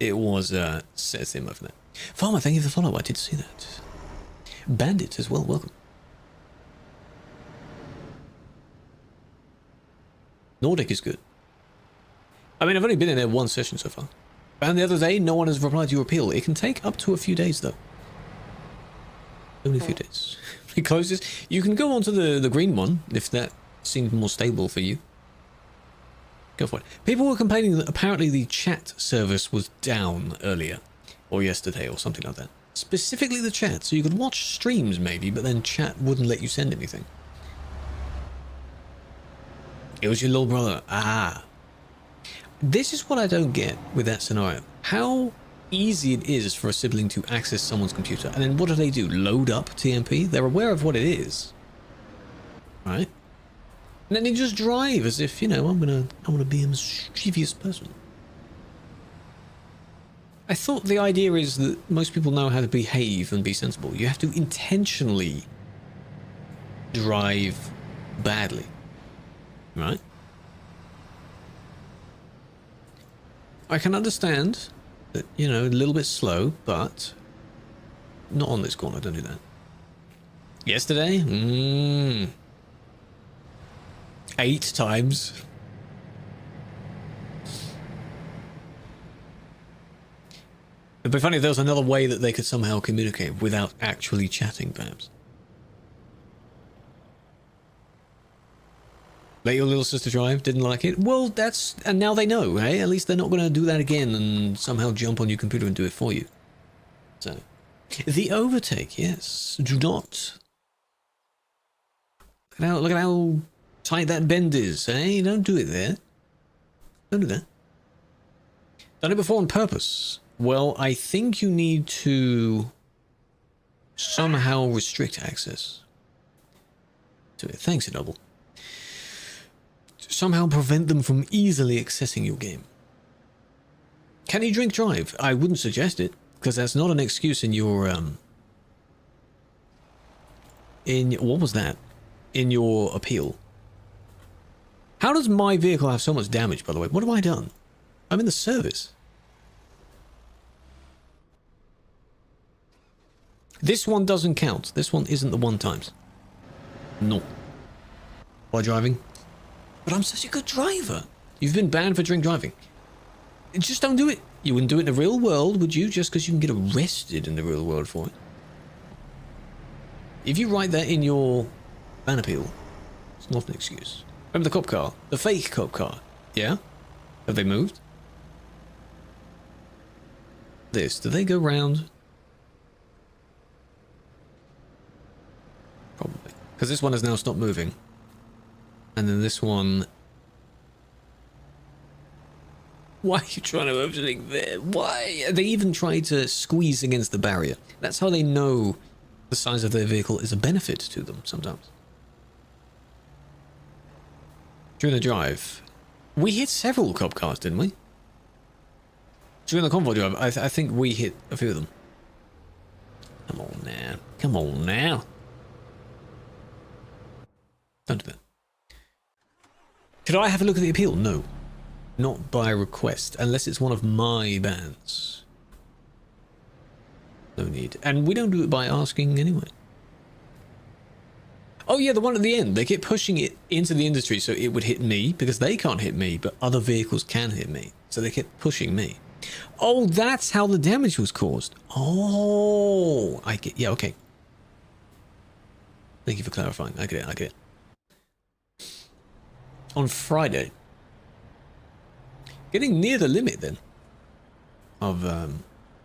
it was sets the emote for that. Farmer, thank you for the follow. I did see that. Bandit as well, welcome. Nordic is good. I mean, I've only been in there one session so far. And the other day, no one has replied to your appeal. It can take up to a few days, though. Only a few days. It closes. You can go on to the green one, if that seems more stable for you. Go for it. People were complaining that apparently the chat service was down earlier. Or yesterday, or something like that. Specifically the chat. So you could watch streams, maybe, but then chat wouldn't let you send anything. It was your little brother. Ah. This is what I don't get with that scenario. How easy it is for a sibling to access someone's computer. And then what do? Load up TMP? They're aware of what it is. Right? And then they just drive as if, you know, I'm gonna be a mischievous person. I thought the idea is that most people know how to behave and be sensible. You have to intentionally drive badly. Right? I can understand that, you know, a little bit slow, but not on this corner, don't do that. Yesterday? 8 times. It'd be funny if there was another way that they could somehow communicate without actually chatting, perhaps. Let your little sister drive, didn't like it? Well, that's... And now they know, eh? At least they're not going to do that again and somehow jump on your computer and do it for you. So... The overtake, yes. Do not. Look at how tight that bend is, eh? Don't do it there. Don't do that. Done it before on purpose. Well, I think you need to somehow restrict access to it. Thanks, Double. Somehow prevent them from easily accessing your game. Can you drink drive? I wouldn't suggest it, because that's not an excuse in your what was that? In your appeal. How does my vehicle have so much damage, by the way? What have I done? I'm in the service. This one doesn't count. This one isn't the 1x. No. By driving? But I'm such a good driver. You've been banned for drink driving. Just don't do it. You wouldn't do it in the real world, would you? Just because you can get arrested in the real world for it. If you write that in your ban appeal, it's not an excuse. Remember the cop car? The fake cop car. Yeah? Have they moved? This. Do they go round? Probably. Because this one has now stopped moving. And then this one... Why are you trying to overtake there? Why? They even try to squeeze against the barrier. That's how they know the size of their vehicle is a benefit to them sometimes. During the drive, we hit several cop cars, didn't we? During the convoy drive, I think we hit a few of them. Come on now. Come on now. Don't do that. Could I have a look at the appeal? No. Not by request, unless it's one of my bans. No need. And we don't do it by asking anyway. Oh yeah, the one at the end. They kept pushing it into the industry so it would hit me, because they can't hit me, but other vehicles can hit me. So they kept pushing me. Oh, that's how the damage was caused. Oh, I get... Yeah, okay. Thank you for clarifying. I get it, I get it. On Friday... Getting near the limit then of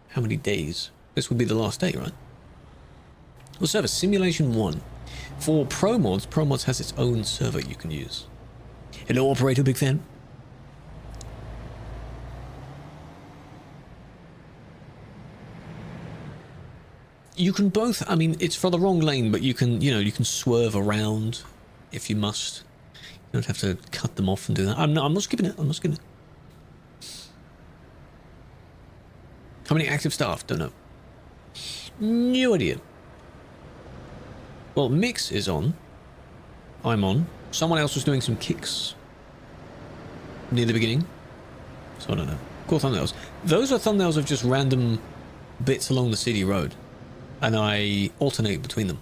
how many days? This would be the last day, right? We'll serve a Simulation 1. For Pro Mods has its own server you can use. Hello, operator, big fan. You can both, I mean, it's for the wrong lane, but you can, you know, you can swerve around if you must. You don't have to cut them off and do that. I'm not skipping it. I'm not skipping it. How many active staff? Don't know. No idea. Well, Mix is on. I'm on. Someone else was doing some kicks near the beginning. So I don't know. Cool thumbnails. Those are thumbnails of just random bits along the city road. And I alternate between them.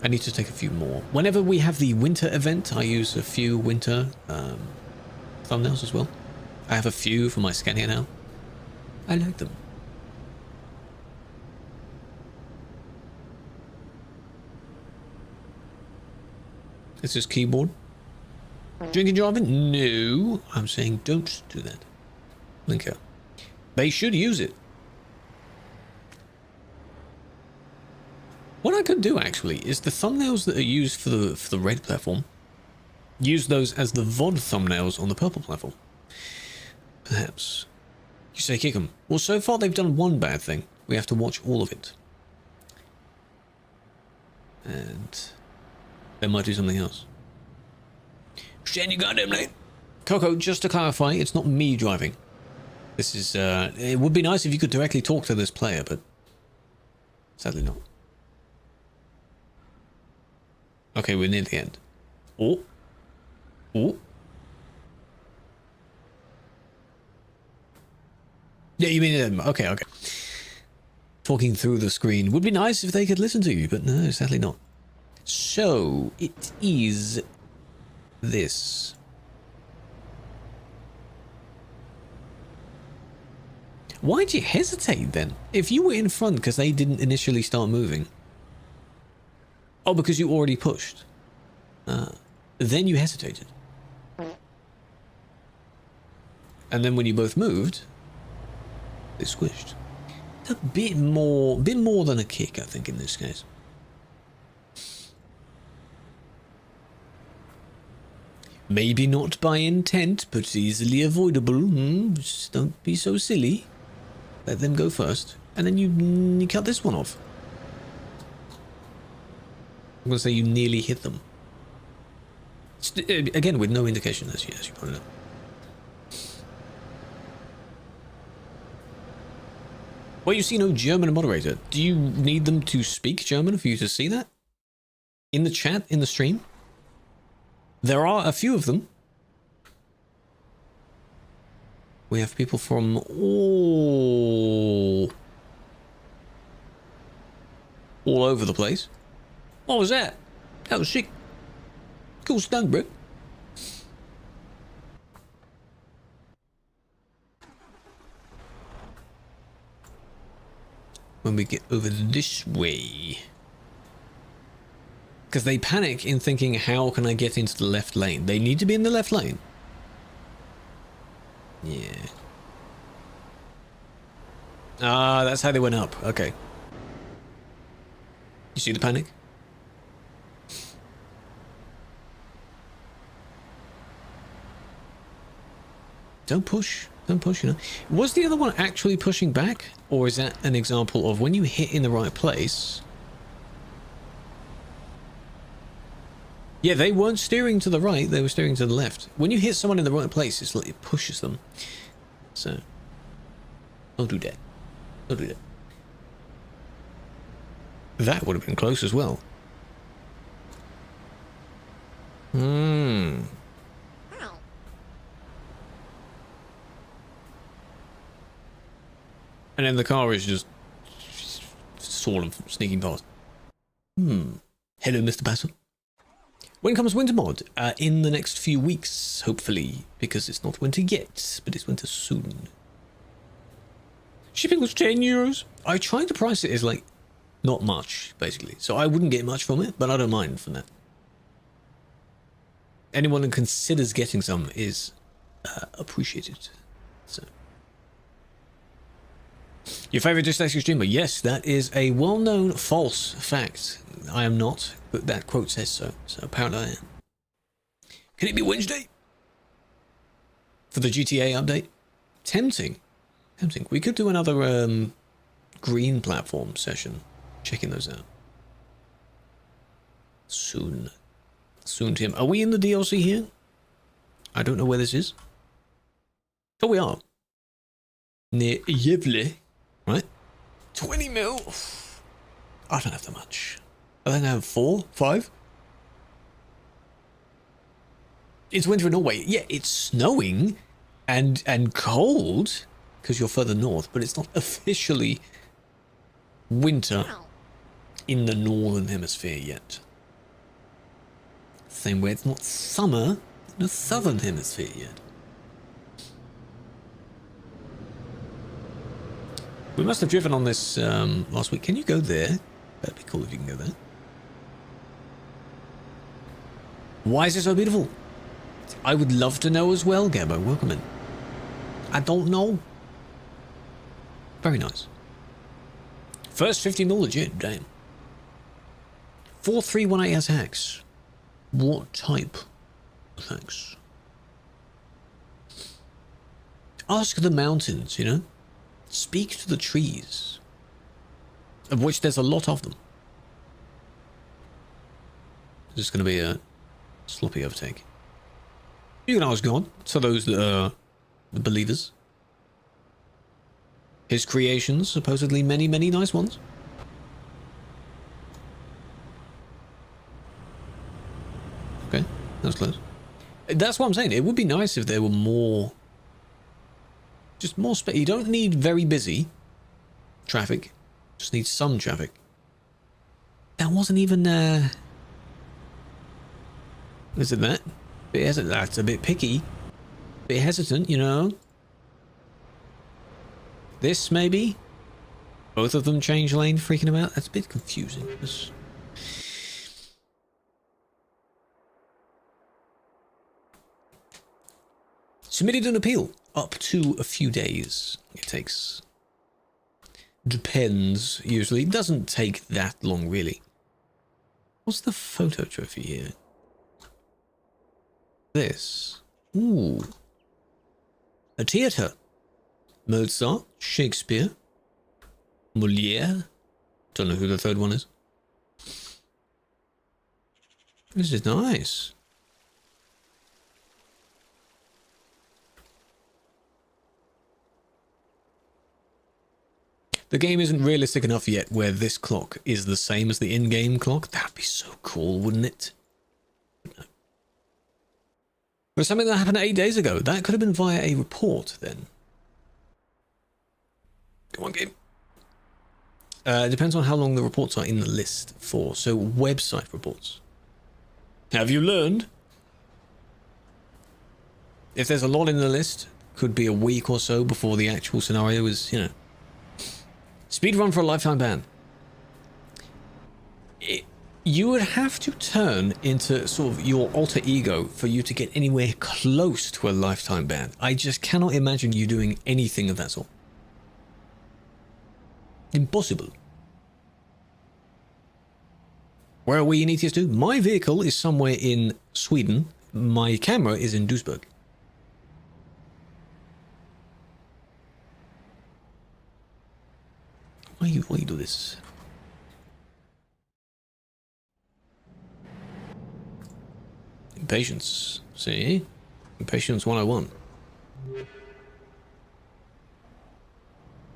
I need to take a few more. Whenever we have the winter event, I use a few winter thumbnails as well. I have a few for my Scania now. I like them. This is keyboard. Drinking driving? No. I'm saying don't do that. Linker. They should use it. What I could do actually is the thumbnails that are used for the red platform, use those as the VOD thumbnails on the purple platform. Perhaps. You say kick them. Well, so far they've done one bad thing. We have to watch all of it. And they might do something else. Stand you goddamn late. Coco, just to clarify, it's not me driving. This is, it would be nice if you could directly talk to this player, but sadly not. Okay, we're near the end. Oh. Oh. Yeah, you mean, okay, okay. Talking through the screen. Would be nice if they could listen to you, but no, sadly not. So, it is this. Why'd you hesitate then? If you were in front because they didn't initially start moving. Oh, because you already pushed. Then you hesitated. And then when you both moved, they squished. It's a bit more than a kick, I think, in this case. Maybe not by intent, but easily avoidable. Just don't be so silly. Let them go first. And then you cut this one off. I'm going to say you nearly hit them. Again, with no indication, as you pointed out. Well, you see no German moderator. Do you need them to speak German for you to see that? In the chat, in the stream? There are a few of them. We have people from all over the place. What was that? That was sick. Cool stunt, bro. When we get over this way. Because they panic in thinking, how can I get into the left lane? They need to be in the left lane. Yeah. Ah, that's how they went up. Okay. You see the panic? Don't push. Don't push, you know. Was the other one actually pushing back? Or is that an example of when you hit in the right place? Yeah, they weren't steering to the right, they were steering to the left. When you hit someone in the right place, it's like it pushes them. So, don't do that. Don't do that. That would have been close as well. And then the car is just sort of sneaking past. Hello, Mr. Bassett. When comes winter mod? In the next few weeks, hopefully, because it's not winter yet, but it's winter soon. Shipping was €10. I tried to price it as like not much, basically, so I wouldn't get much from it, but I don't mind from that. Anyone who considers getting some is appreciated. So, your favorite dyslexic streamer? Yes, that is a well-known false fact. I am not, but that quote says so. So apparently I am. Can it be Wednesday? For the GTA update? Tempting. Tempting. We could do another green platform session. Checking those out. Soon. Soon, Tim. Are we in the DLC here? I don't know where this is. Oh, we are. Near Yevle. Right? 20 mil. I don't have that much. I think I have 4, 5. It's winter in Norway. Yeah, it's snowing and cold because you're further north, but it's not officially winter in the northern hemisphere yet. Same way it's not summer in the southern hemisphere yet. We must have driven on this last week. Can you go there? That'd be cool if you can go there. Why is it so beautiful? I would love to know as well, Gabbo. Welcome in. I don't know. Very nice. First 50 mil legit, damn. 4318 has hacks. What type of hacks? Ask the mountains, you know? Speak to the trees. Of which there's a lot of them. This is going to be a sloppy overtake. You can ask God, for those that are the believers. His creations, supposedly many, many nice ones. Okay, that was close. That's what I'm saying. It would be nice if there were more... Just more space. You don't need very busy traffic. Just need some traffic. That wasn't even... Is it that? That's a bit picky. Bit hesitant, you know. This, maybe? Both of them change lane, freaking about? That's a bit confusing. Submitted an appeal. Up to a few days it takes. Depends, usually. It doesn't take that long, really. What's the photo trophy here? this. Ooh. A theatre. Mozart, Shakespeare, Molière. Don't know who the third one is. This is nice. The game isn't realistic enough yet where this clock is the same as the in-game clock. That'd be so cool, wouldn't it? No. But something that happened 8 days ago. That could have been via a report then. Come on, game. It depends on how long the reports are in the list for. So, website reports. Have you learned? If there's a lot in the list, could be a week or so before the actual scenario is, you know. Speedrun for a lifetime ban. You would have to turn into sort of your alter ego for you to get anywhere close to a lifetime ban. I just cannot imagine you doing anything of that sort. Impossible. Where are we in ETS2? My vehicle is somewhere in Sweden. My camera is in Duisburg. Why you do this? Impatience. See? Impatience 101.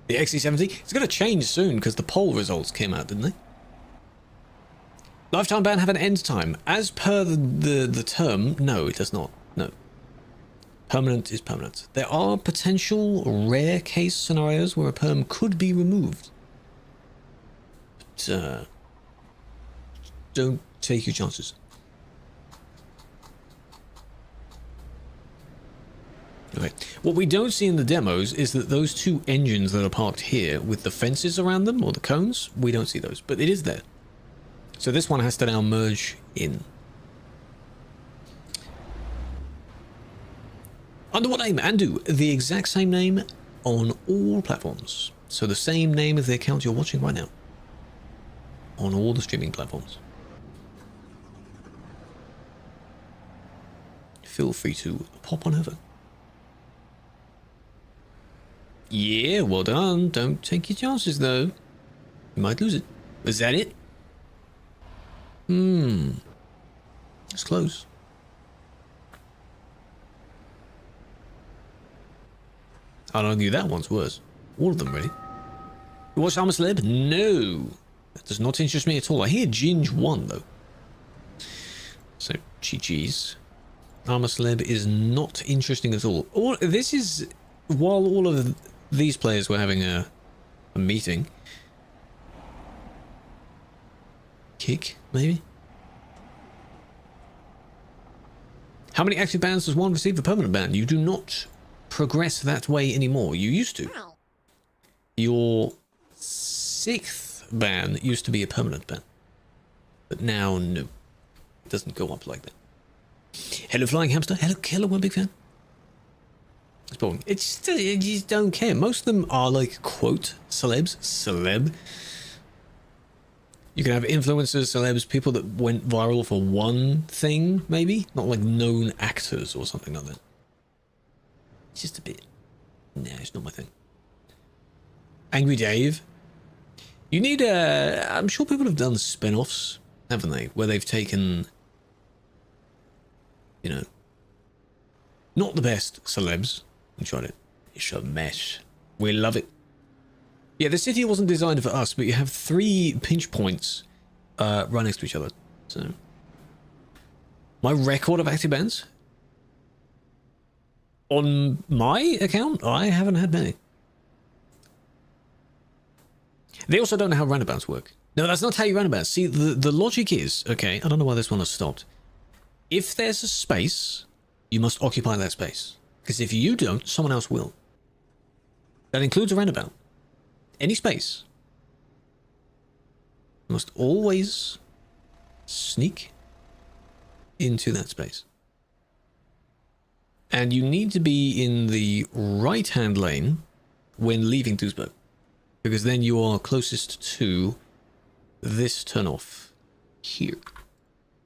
The XC70? It's going to change soon because the poll results came out, didn't they? Lifetime ban have an end time. As per the term, no, it does not. No. Permanent is permanent. There are potential rare case scenarios where a perm could be removed. But, don't take your chances. Okay. What we don't see in the demos is that those two engines that are parked here with the fences around them, or the cones, we don't see those, but it is there. So this one has to now merge in. Under what name? Andu. The exact same name on all platforms. So the same name as the account you're watching right now. On all the streaming platforms. Feel free to pop on over. Yeah, well done. Don't take your chances, though. You might lose it. Is that it? It's close. I'd argue that one's worse. All of them, really. You watch Armor Celeb? No. That does not interest me at all. I hear Ginge won, though. So, GG's. Armor Celeb is not interesting at all. This is... While all of these players were having a meeting. Kick, maybe? How many active bans does one receive a permanent ban? You do not progress that way anymore. You used to. Your 6th ban used to be a permanent ban. But now, no. It doesn't go up like that. Hello, Flying Hamster. Hello, Killua. One big fan. It's boring. It's you just don't care. Most of them are like, quote, celebs. Celeb. You can have influencers, celebs, people that went viral for one thing, maybe? Not like known actors or something like that. It's just a bit... Nah, it's not my thing. Angry Dave. You need a... I'm sure people have done spin-offs, haven't they? Where they've taken... You know... Not the best celebs. And tried it. It's a mess. We love it. Yeah, the city wasn't designed for us, but you have 3 pinch points right next to each other. So, my record of active bans on my account, I haven't had many. They also don't know how roundabouts work. No, that's not how you roundabouts. See, the logic is, okay, I don't know why this one has stopped. If there's a space, you must occupy that space. Because if you don't, someone else will. That includes a roundabout. Any space. You must always sneak into that space. And you need to be in the right-hand lane when leaving Duisburg. Because then you are closest to this turnoff here.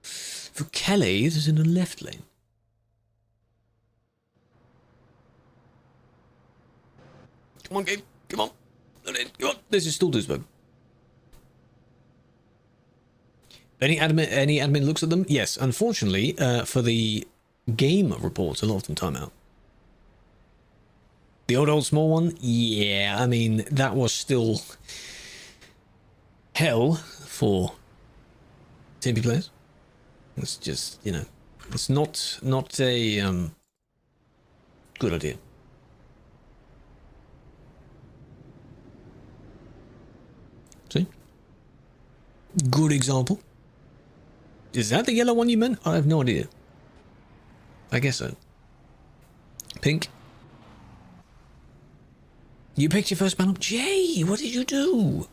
For Calais, it is in the left lane. Come on, game. Come on. Come on. This is still Duisburg. Any admin looks at them? Yes. Unfortunately, for the game reports, a lot of them time out. The old small one? Yeah, I mean, that was still hell for TMP players. It's just, you know, it's not a good idea. See? Good example. Is that the yellow one you meant? I have no idea. I guess so. Pink. You picked your first battle? Jay, what did you do?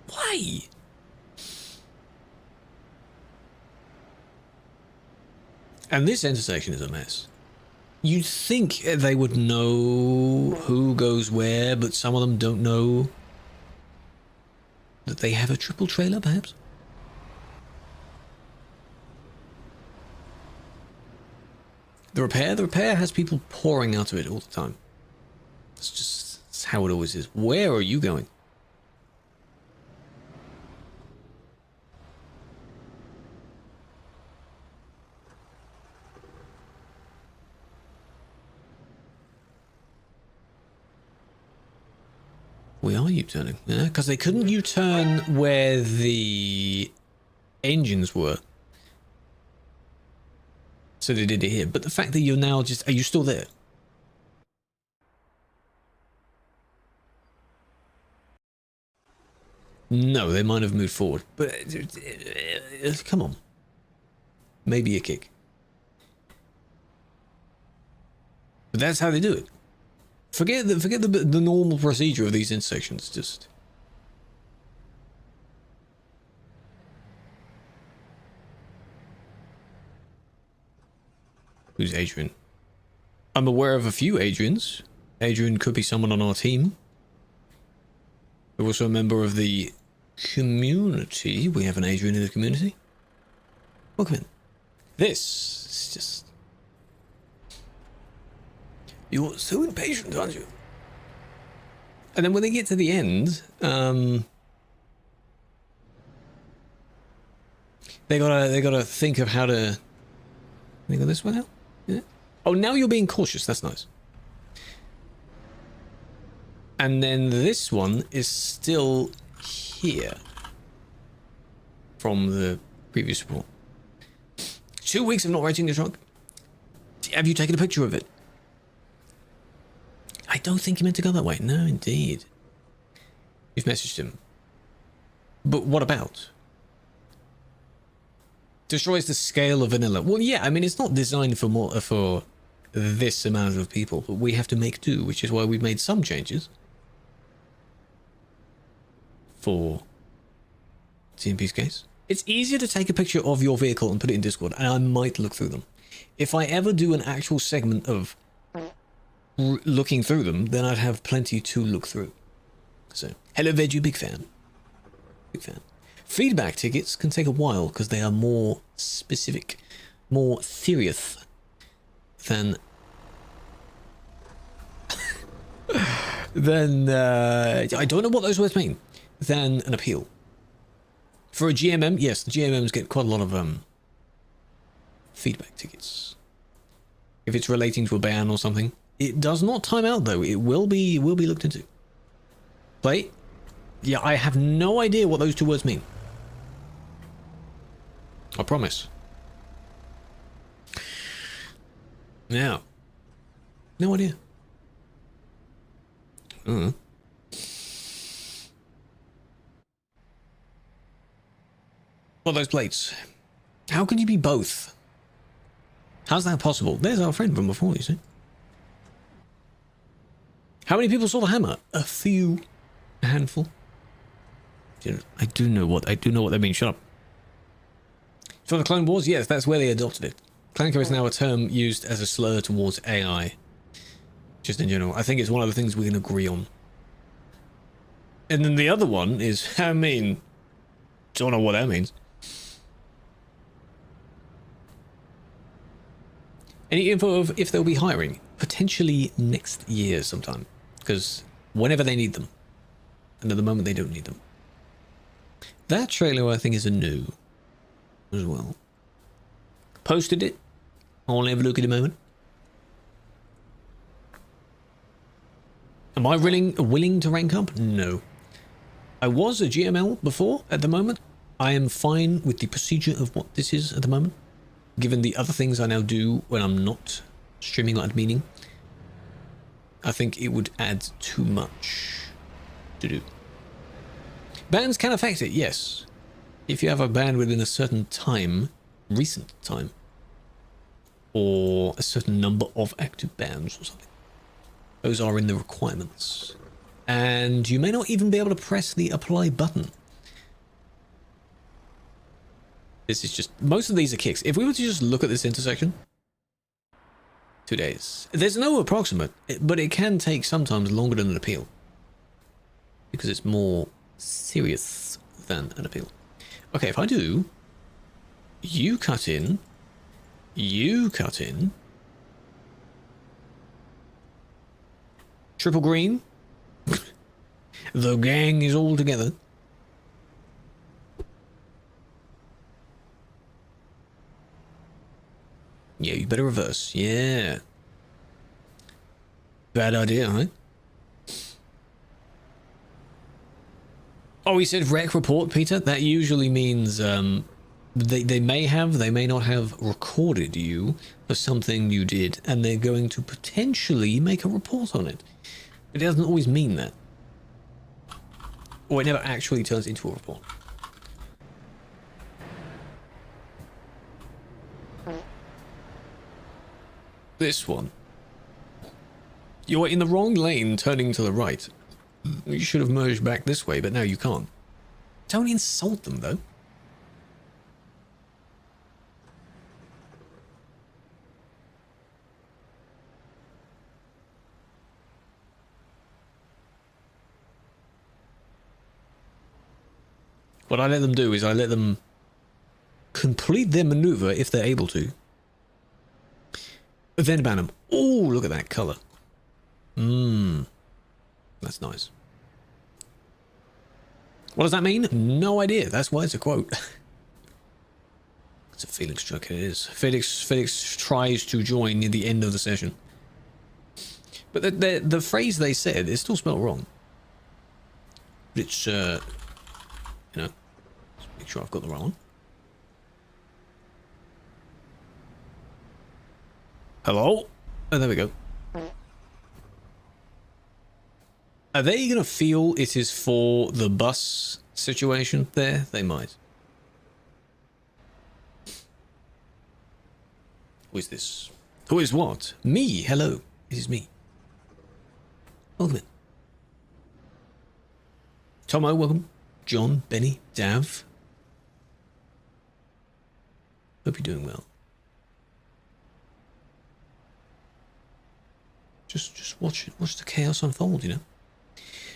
Why? And this intersection is a mess. You'd think they would know who goes where, but some of them don't know that they have a triple trailer, perhaps? The repair has people pouring out of it all the time. It's just it's how it always is. Where are you going? We are U-turning, yeah, because they couldn't U-turn where the engines were. So they did it here. But the fact that you're now just... Are you still there? No, they might have moved forward. But... come on. Maybe a kick. But that's how they do it. Forget the normal procedure of these intersections. Just... Who's Adrian? I'm aware of a few Adrians. Adrian could be someone on our team. We're also a member of the community. We have an Adrian in the community. Welcome in. This is just... You're so impatient, aren't you? And then when they get to the end, they gotta think of how to... They go this way now? Yeah. Oh, now you're being cautious. That's nice. And then this one is still here from the previous report. 2 weeks of not writing the truck. Have you taken a picture of it? I don't think he meant to go that way. No, indeed. You've messaged him. But what about? Destroys the scale of vanilla. Well, yeah, I mean, it's not designed for this amount of people, but we have to make do, which is why we've made some changes for TMP's case. It's easier to take a picture of your vehicle and put it in Discord, and I might look through them. If I ever do an actual segment of looking through them, then I'd have plenty to look through. So, hello Veggie, big fan. Big fan. Feedback tickets can take a while because they are more specific, more serious than I don't know what those words mean, than an appeal. For a GMM, yes, the GMMs get quite a lot of feedback tickets. If it's relating to a ban or something. It does not time out though. It will be looked into. Play? Yeah, I have no idea what those two words mean. I promise. Now. No idea. What are those plates? How can you be both? How's that possible? There's our friend from before, you see. How many people saw the hammer? A few. A handful. I do know what that means. Shut up. For the Clone Wars, yes, that's where they adopted it. Clanker is now a term used as a slur towards AI. Just in general. I think it's one of the things we can agree on. And then the other one is, I mean, don't know what that means. Any info of if they'll be hiring? Potentially next year sometime. Because whenever they need them. And at the moment, they don't need them. That trailer, I think, is a new as well. Posted it. I'll have a look in a moment. Am I willing to rank up? No. I was a GML before. At the moment, I am fine with the procedure of what this is at the moment. Given the other things I now do when I'm not streaming or admining, I think it would add too much to do. Bans can affect it, yes. If you have a ban within a certain time, recent time, or a certain number of active bans or something. Those are in the requirements. And you may not even be able to press the apply button. This is just, most of these are kicks. If we were to just look at this intersection, 2 days. There's no approximate, but it can take sometimes longer than an appeal. Because it's more serious than an appeal. Okay, if I do, you cut in, triple green, the gang is all together. Yeah, you better reverse. Yeah. Bad idea, huh? Oh, he said rec report, Peter. That usually means they may not have recorded you for something you did, and they're going to potentially make a report on it. It doesn't always mean that. Or it never actually turns into a report. This one. You're in the wrong lane turning to the right. You should have merged back this way, but now you can't. Don't insult them, though. What I let them do is I let them complete their maneuver if they're able to. Then ban them. Oh, look at that colour. That's nice. What does that mean? No idea. That's why it's a quote. It's a Felix joke, it is. Felix tries to join near the end of the session. But the phrase they said is still spelled wrong. But it's, you know, let's make sure I've got the right one. Hello? Oh, there we go. Are they going to feel it is for the bus situation there? They might. Who is this? Who is what? Me. Hello. It is me. Welcome in. Tomo, welcome. John, Benny, Dav. Hope you're doing well. Just watch the chaos unfold, you know.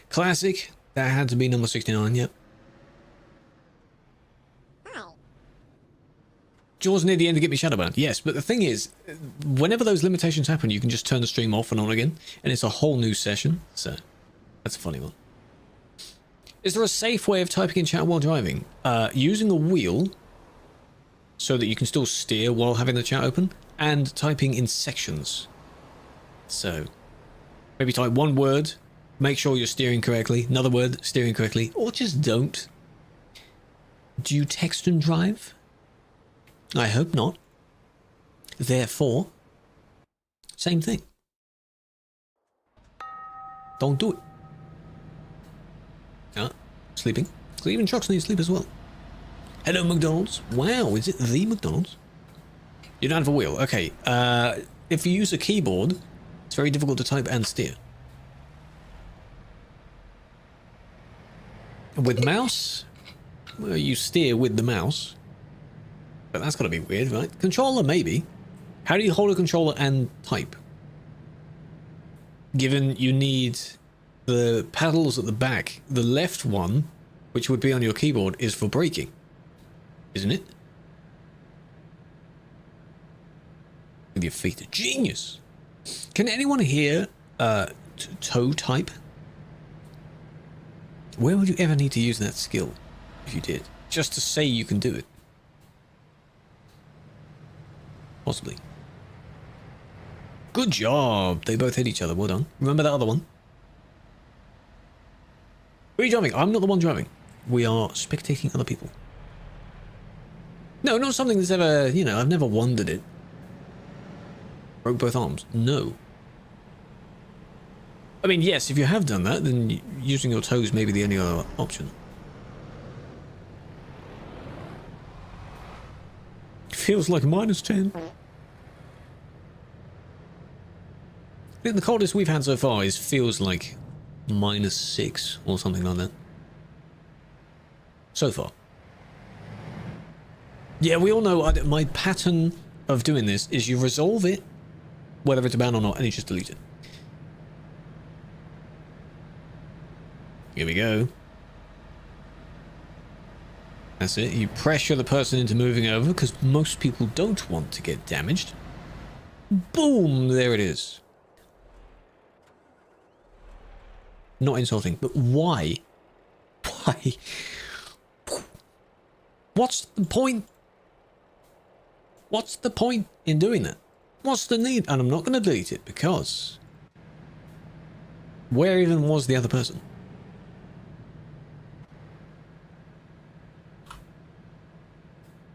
Classic. That had to be number 69, yep. Jaws near the end to get me shadowbound. Yes, but the thing is, whenever those limitations happen, you can just turn the stream off and on again, and it's a whole new session, so that's a funny one. Is there a safe way of typing in chat while driving? Using a wheel so that you can still steer while having the chat open, and typing in sections. So, maybe type one word, make sure you're steering correctly, another word, steering correctly, or just don't. Do you text and drive? I hope not. Therefore, same thing. Don't do it. Ah, sleeping. Even trucks need sleep as well. Hello, McDonald's. Wow, is it the McDonald's? You don't have a wheel. Okay. If you use a keyboard, it's very difficult to type and steer. With mouse, well, you steer with the mouse. But that's got to be weird, right? Controller, maybe. How do you hold a controller and type? Given you need the paddles at the back, the left one, which would be on your keyboard, is for braking, isn't it? With your feet. Genius! Can anyone here toe type? Where would you ever need to use that skill if you did? Just to say you can do it. Possibly. Good job. They both hit each other. Well done. Remember that other one? Who are you driving? I'm not the one driving. We are spectating other people. No, not something that's ever, you know, I've never wondered it. Broke both arms. No. I mean, yes, if you have done that, then using your toes may be the only other option. Feels like -10. I think the coldest we've had so far feels like -6 or something like that. So far. Yeah, we all know my pattern of doing this is you resolve it, whether it's a ban or not, and you just delete it. Here we go. That's it. You pressure the person into moving over because most people don't want to get damaged. Boom! There it is. Not insulting, but why? Why? What's the point? What's the point in doing that? What's the need? And I'm not going to delete it because... where even was the other person?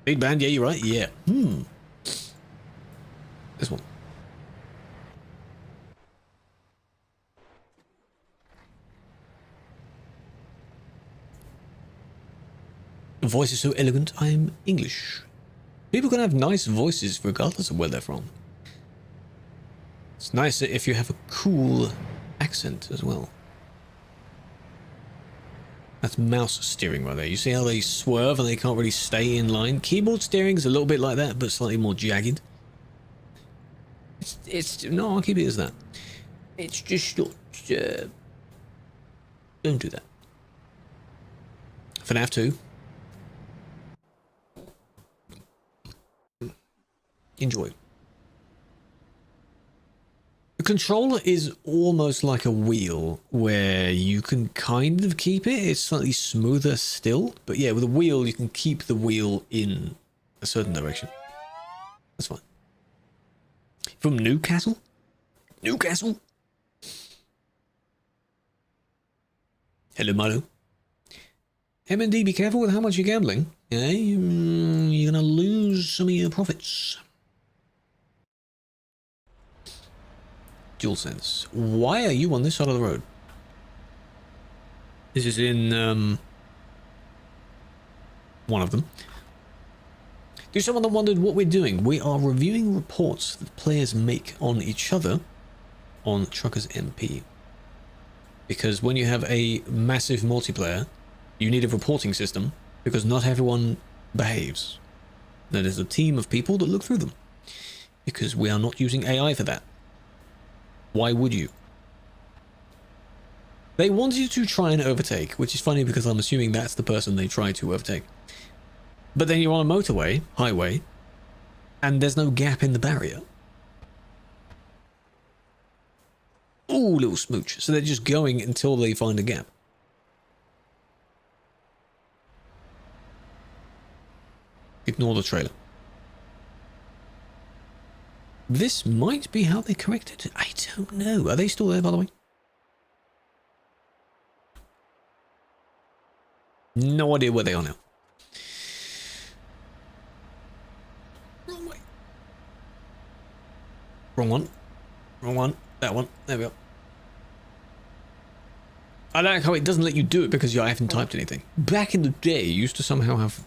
Big band, yeah, you're right, yeah. This one. The voice is so elegant, I'm English. People can have nice voices regardless of where they're from. It's nicer if you have a cool accent as well. That's mouse steering right there. You see how they swerve and they can't really stay in line? Keyboard steering is a little bit like that, but slightly more jagged. No, I'll keep it as that. It's just not... don't do that. FNAF 2. Enjoy. The controller is almost like a wheel where you can kind of keep it. It's slightly smoother still. But yeah, with a wheel, you can keep the wheel in a certain direction. That's fine. From Newcastle? Newcastle? Hello, Milo. MND, be careful with how much you're gambling. Yeah, you're going to lose some of your profits. DualSense. Why are you on this side of the road? This is in one of them. Do someone that wondered what we're doing? We are reviewing reports that players make on each other on TruckersMP. Because when you have a massive multiplayer, you need a reporting system because not everyone behaves. There is a team of people that look through them because we are not using AI for that. Why would you? They want you to try and overtake, which is funny because I'm assuming that's the person they try to overtake. But then you're on a motorway, highway, and there's no gap in the barrier. Ooh, little smooch. So they're just going until they find a gap. Ignore the trailer. This might be how they corrected it. I don't know. Are they still there, by the way? No idea where they are now. Wrong way. Wrong one. Wrong one. That one. There we go. I like how it doesn't let you do it because you haven't typed anything. Back in the day, you used to somehow have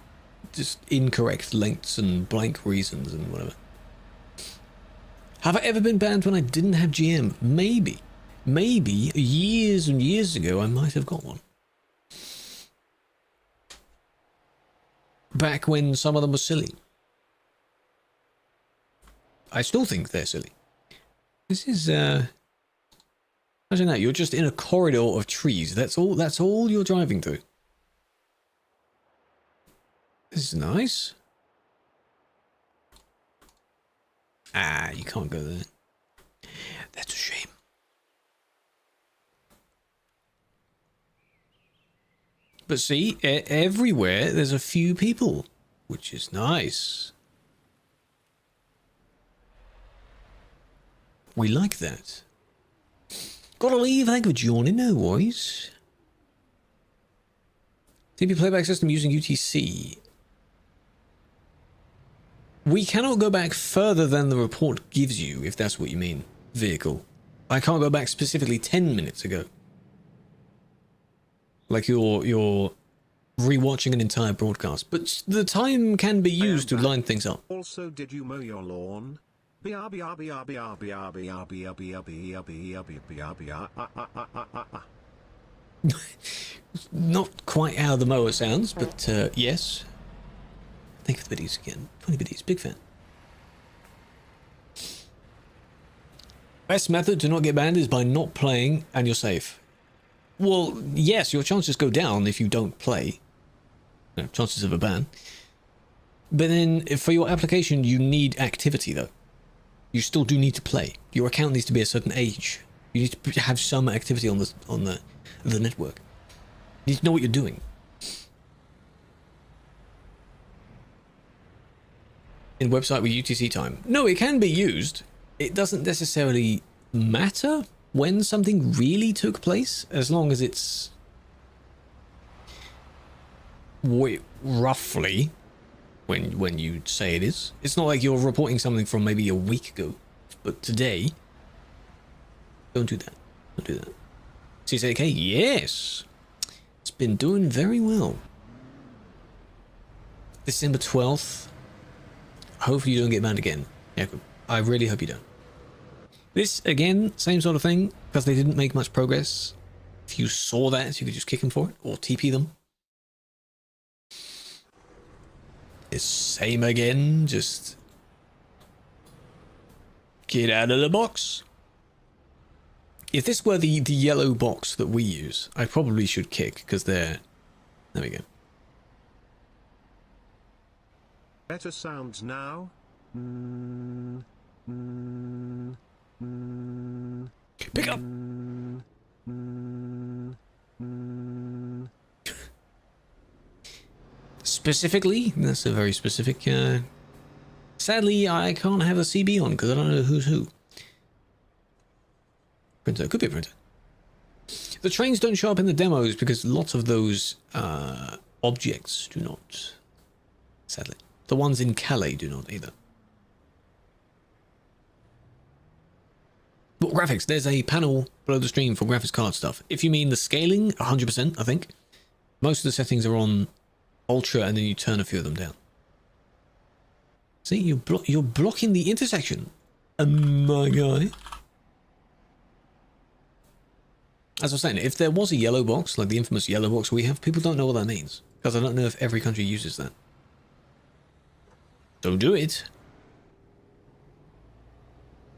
just incorrect lengths and blank reasons and whatever. Have I ever been banned when I didn't have GM? Maybe. Maybe years and years ago I might have got one. Back when some of them were silly. I still think they're silly. This is, imagine that, you're just in a corridor of trees. That's all you're driving through. This is nice. Ah, you can't go there. That's a shame. But see, everywhere there's a few people, which is nice. We like that. Gotta leave, thank you for joining, no worries. TP playback system using UTC. We cannot go back further than the report gives you, if that's what you mean, vehicle. I can't go back specifically 10 minutes ago. Like you're rewatching an entire broadcast. But the time can be used to line things up. Also, did you mow your lawn? Not quite how the mower sounds, but yes. Thank you for the biddies again. 20 biddies, big fan. Best method to not get banned is by not playing and you're safe. Well, yes, your chances go down if you don't play. No, chances of a ban. But then for your application, you need activity though. You still do need to play. Your account needs to be a certain age. You need to have some activity on the network. You need to know what you're doing. In website with UTC time. No, it can be used. It doesn't necessarily matter when something really took place, as long as it's roughly when you say it is. It's not like you're reporting something from maybe a week ago, but today. Don't do that. Don't do that. CSAK, yes. It's been doing very well. December 12th. Hopefully you don't get banned again. Yeah, I really hope you don't. This, again, same sort of thing, because they didn't make much progress. If you saw that, you could just kick them for it, or TP them. It's same again, just get out of the box. If this were the yellow box that we use, I probably should kick, because they're... There we go. Better sounds now. Pick up! Specifically? That's a very specific... Sadly, I can't have a CB on, because I don't know who's who. Printer. Could be a printer. The trains don't show up in the demos, because lots of those objects do not. Sadly. The ones in Calais do not either. But graphics, there's a panel below the stream for graphics card stuff. If you mean the scaling, 100%, I think. Most of the settings are on Ultra, and then you turn a few of them down. See, you're blocking the intersection, my guy. As I was saying, if there was a yellow box, like the infamous yellow box we have, people don't know what that means. Because I don't know if every country uses that. Don't do it.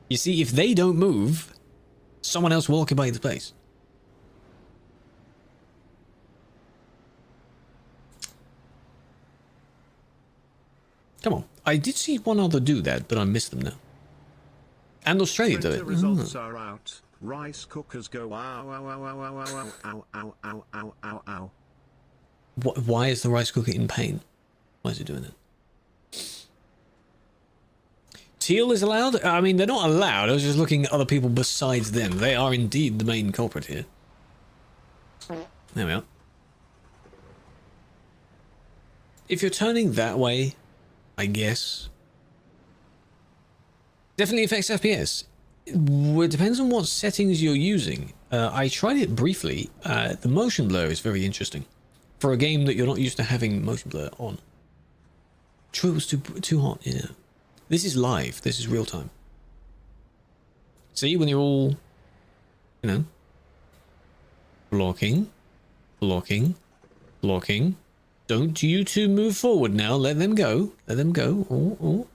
You see, if they don't move, someone else will occupy the place. Come on. I did see one other do that, but I missed them now. And Australia do it. The results are out. Rice cookers go ow ow ow ow ow ow ow ow ow ow ow ow. Why is the rice cooker in pain? Why is it doing that? Teal is allowed? I mean, they're not allowed. I was just looking at other people besides them. They are indeed the main culprit here. There we are. If you're turning that way, I guess. Definitely affects FPS. It depends on what settings you're using. I tried it briefly. The motion blur is very interesting. For a game that you're not used to having motion blur on. True, it was too hot, yeah. This is live. This is real time. See, when you're all, you know, blocking, blocking, blocking. Don't you two move forward now. Let them go. Let them go. Oh, oh.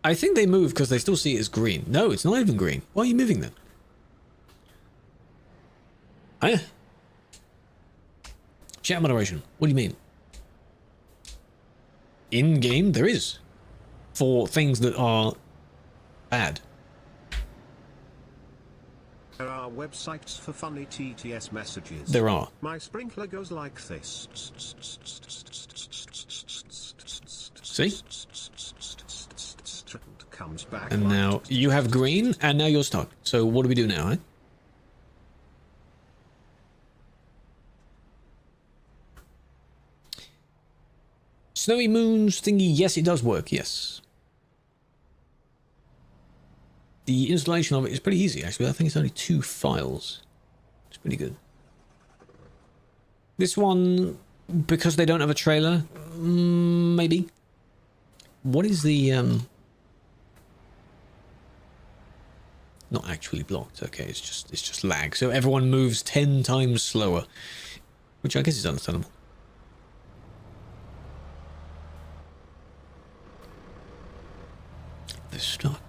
I think they move because they still see it as green. No, it's not even green. Why are you moving then? Chat moderation. What do you mean? In game, there is. For things that are bad. There are are websites for funny TTS messages. There are. My sprinkler goes like this. See? Comes back. And now you have green, and now you're stuck. So what do we do now, eh? Snowy Moons thingy, yes, it does work, yes. The installation of it is pretty easy, actually. I think it's only 2 files. It's pretty good. This one, because they don't have a trailer, maybe. What is the... Not actually blocked. Okay, it's just lag. So everyone moves 10 times slower, which I guess is understandable. They're stuck.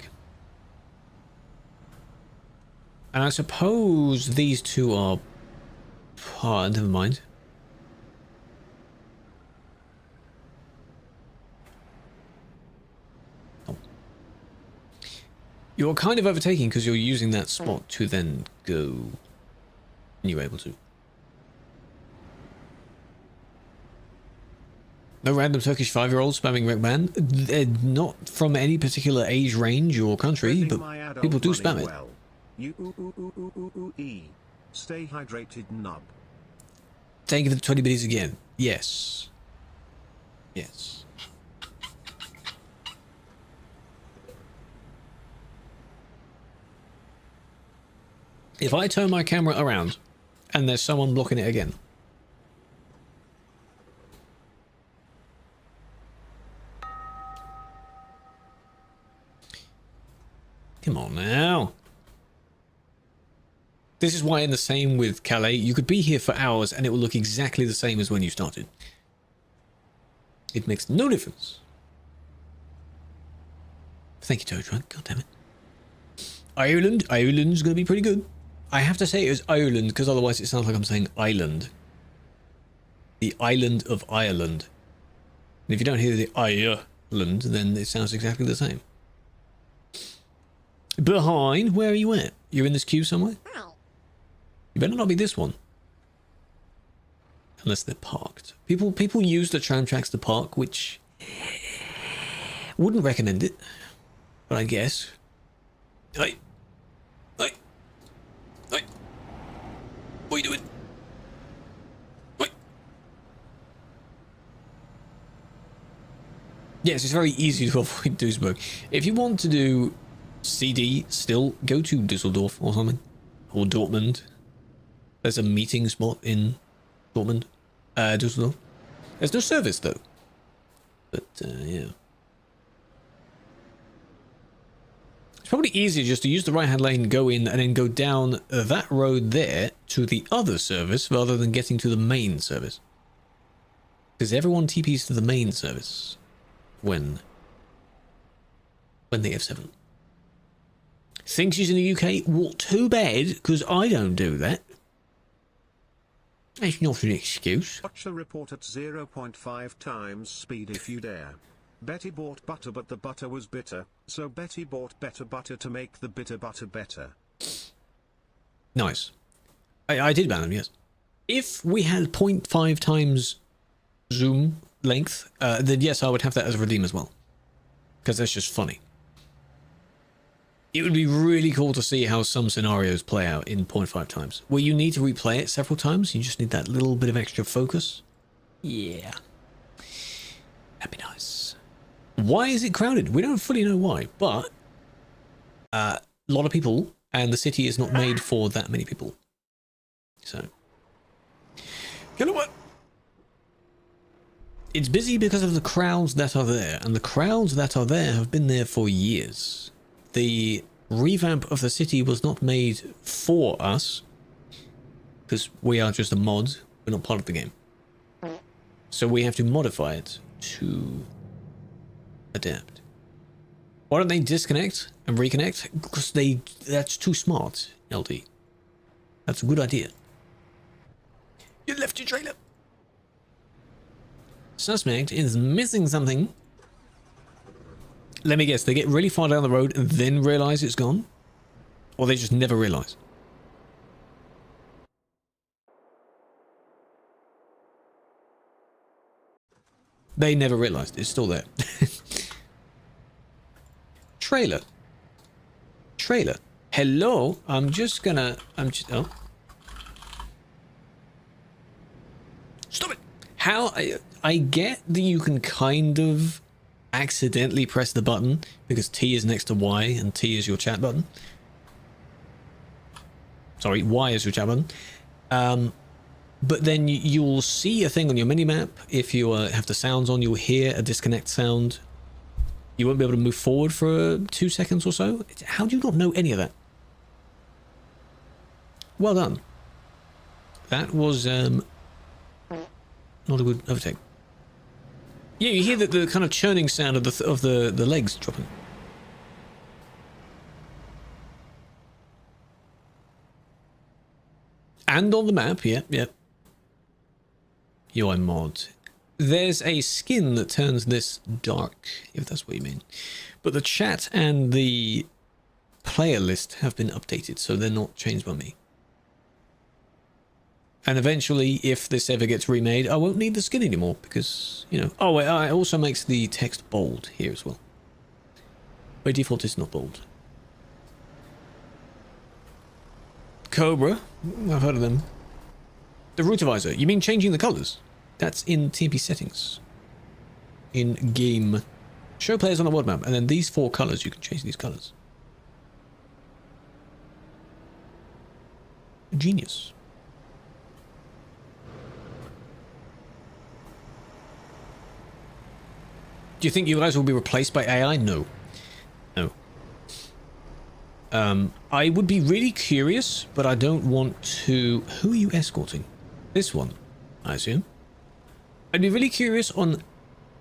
And I suppose these two are... Oh, never mind. Oh. You're kind of overtaking because you're using that spot to then go... And you're able to. No random Turkish 5-year-old spamming Rekman. They're not from any particular age range or country, but people do spam it. Well. Stay hydrated, nub. Thank you for the 20 biddies again. Yes. Yes. If I turn my camera around and there's someone blocking it again. Come on now. This is why in the same with Calais, you could be here for hours and it will look exactly the same as when you started. It makes no difference. Thank you, Toad Truck. God damn it. Ireland. Ireland's going to be pretty good. I have to say it was Ireland because otherwise it sounds like I'm saying island. The island of Ireland. And if you don't hear the Ireland, then it sounds exactly the same. Behind? Where are you at? You're in this queue somewhere? You better not be this one. Unless they're parked. People use the tram tracks to park, which... Wouldn't recommend it. But I guess. Hey. Hey. Hey. What are you doing? Wait. Yes, it's very easy to avoid Duisburg. If you want to do CD still, go to Düsseldorf or something. Or Dortmund. There's a meeting spot in Dortmund. Düsseldorf. There's no service though. But yeah. It's probably easier just to use the right hand lane, go in, and then go down that road there to the other service rather than getting to the main service. Because everyone TPs to the main service when they have 7. Thinks she's in the UK? Well, too bad, because I don't do that. That's not an excuse. Watch a report at 0.5 times speed if you dare. Betty bought butter but the butter was bitter, so Betty bought better butter to make the bitter butter better. Nice. I did ban them, yes. If we had 0.5 times zoom length, then yes, I would have that as a redeem as well. Because that's just funny. It would be really cool to see how some scenarios play out in 0.5 times. Where you need to replay it several times, you just need that little bit of extra focus. Yeah. That'd be nice. Why is it crowded? We don't fully know why, but a lot of people, and the city is not made for that many people. So. Killua! It's busy because of the crowds that are there, and the crowds that are there have been there for years. The revamp of the city was not made for us, because we are just a mod, we're not part of the game. So we have to modify it to adapt. Why don't they disconnect and reconnect? Because that's too smart, LD. That's a good idea. You left your trailer. Suspect is missing something. Let me guess, they get really far down the road and then realise it's gone? Or they just never realise? They never realized it's still there. Trailer. Hello. I'm just oh. Stop it. How I get that you can kind of accidentally press the button because T is next to Y and T is your chat button. Sorry, Y is your chat button. But then you'll see a thing on your minimap. If you have the sounds on, you'll hear a disconnect sound. You won't be able to move forward for 2 seconds or so. How do you not know any of that? Well done. That was not a good overtake. Yeah, you hear the kind of churning sound of the legs dropping. And on the map, yep. UI mod. There's a skin that turns this dark, if that's what you mean. But the chat and the player list have been updated, so they're not changed by me. And eventually, if this ever gets remade, I won't need the skin anymore because, you know... Oh, wait, it also makes the text bold here as well. By default, it's not bold. Cobra. I've heard of them. The Routivisor. You mean changing the colours? That's in TMP settings. In game. Show players on the world map, and then these 4 colours, you can change these colours. Genius. Do you think you guys will be replaced by AI? No. No. I would be really curious, but I don't want to... Who are you escorting? This one, I assume. I'd be really curious on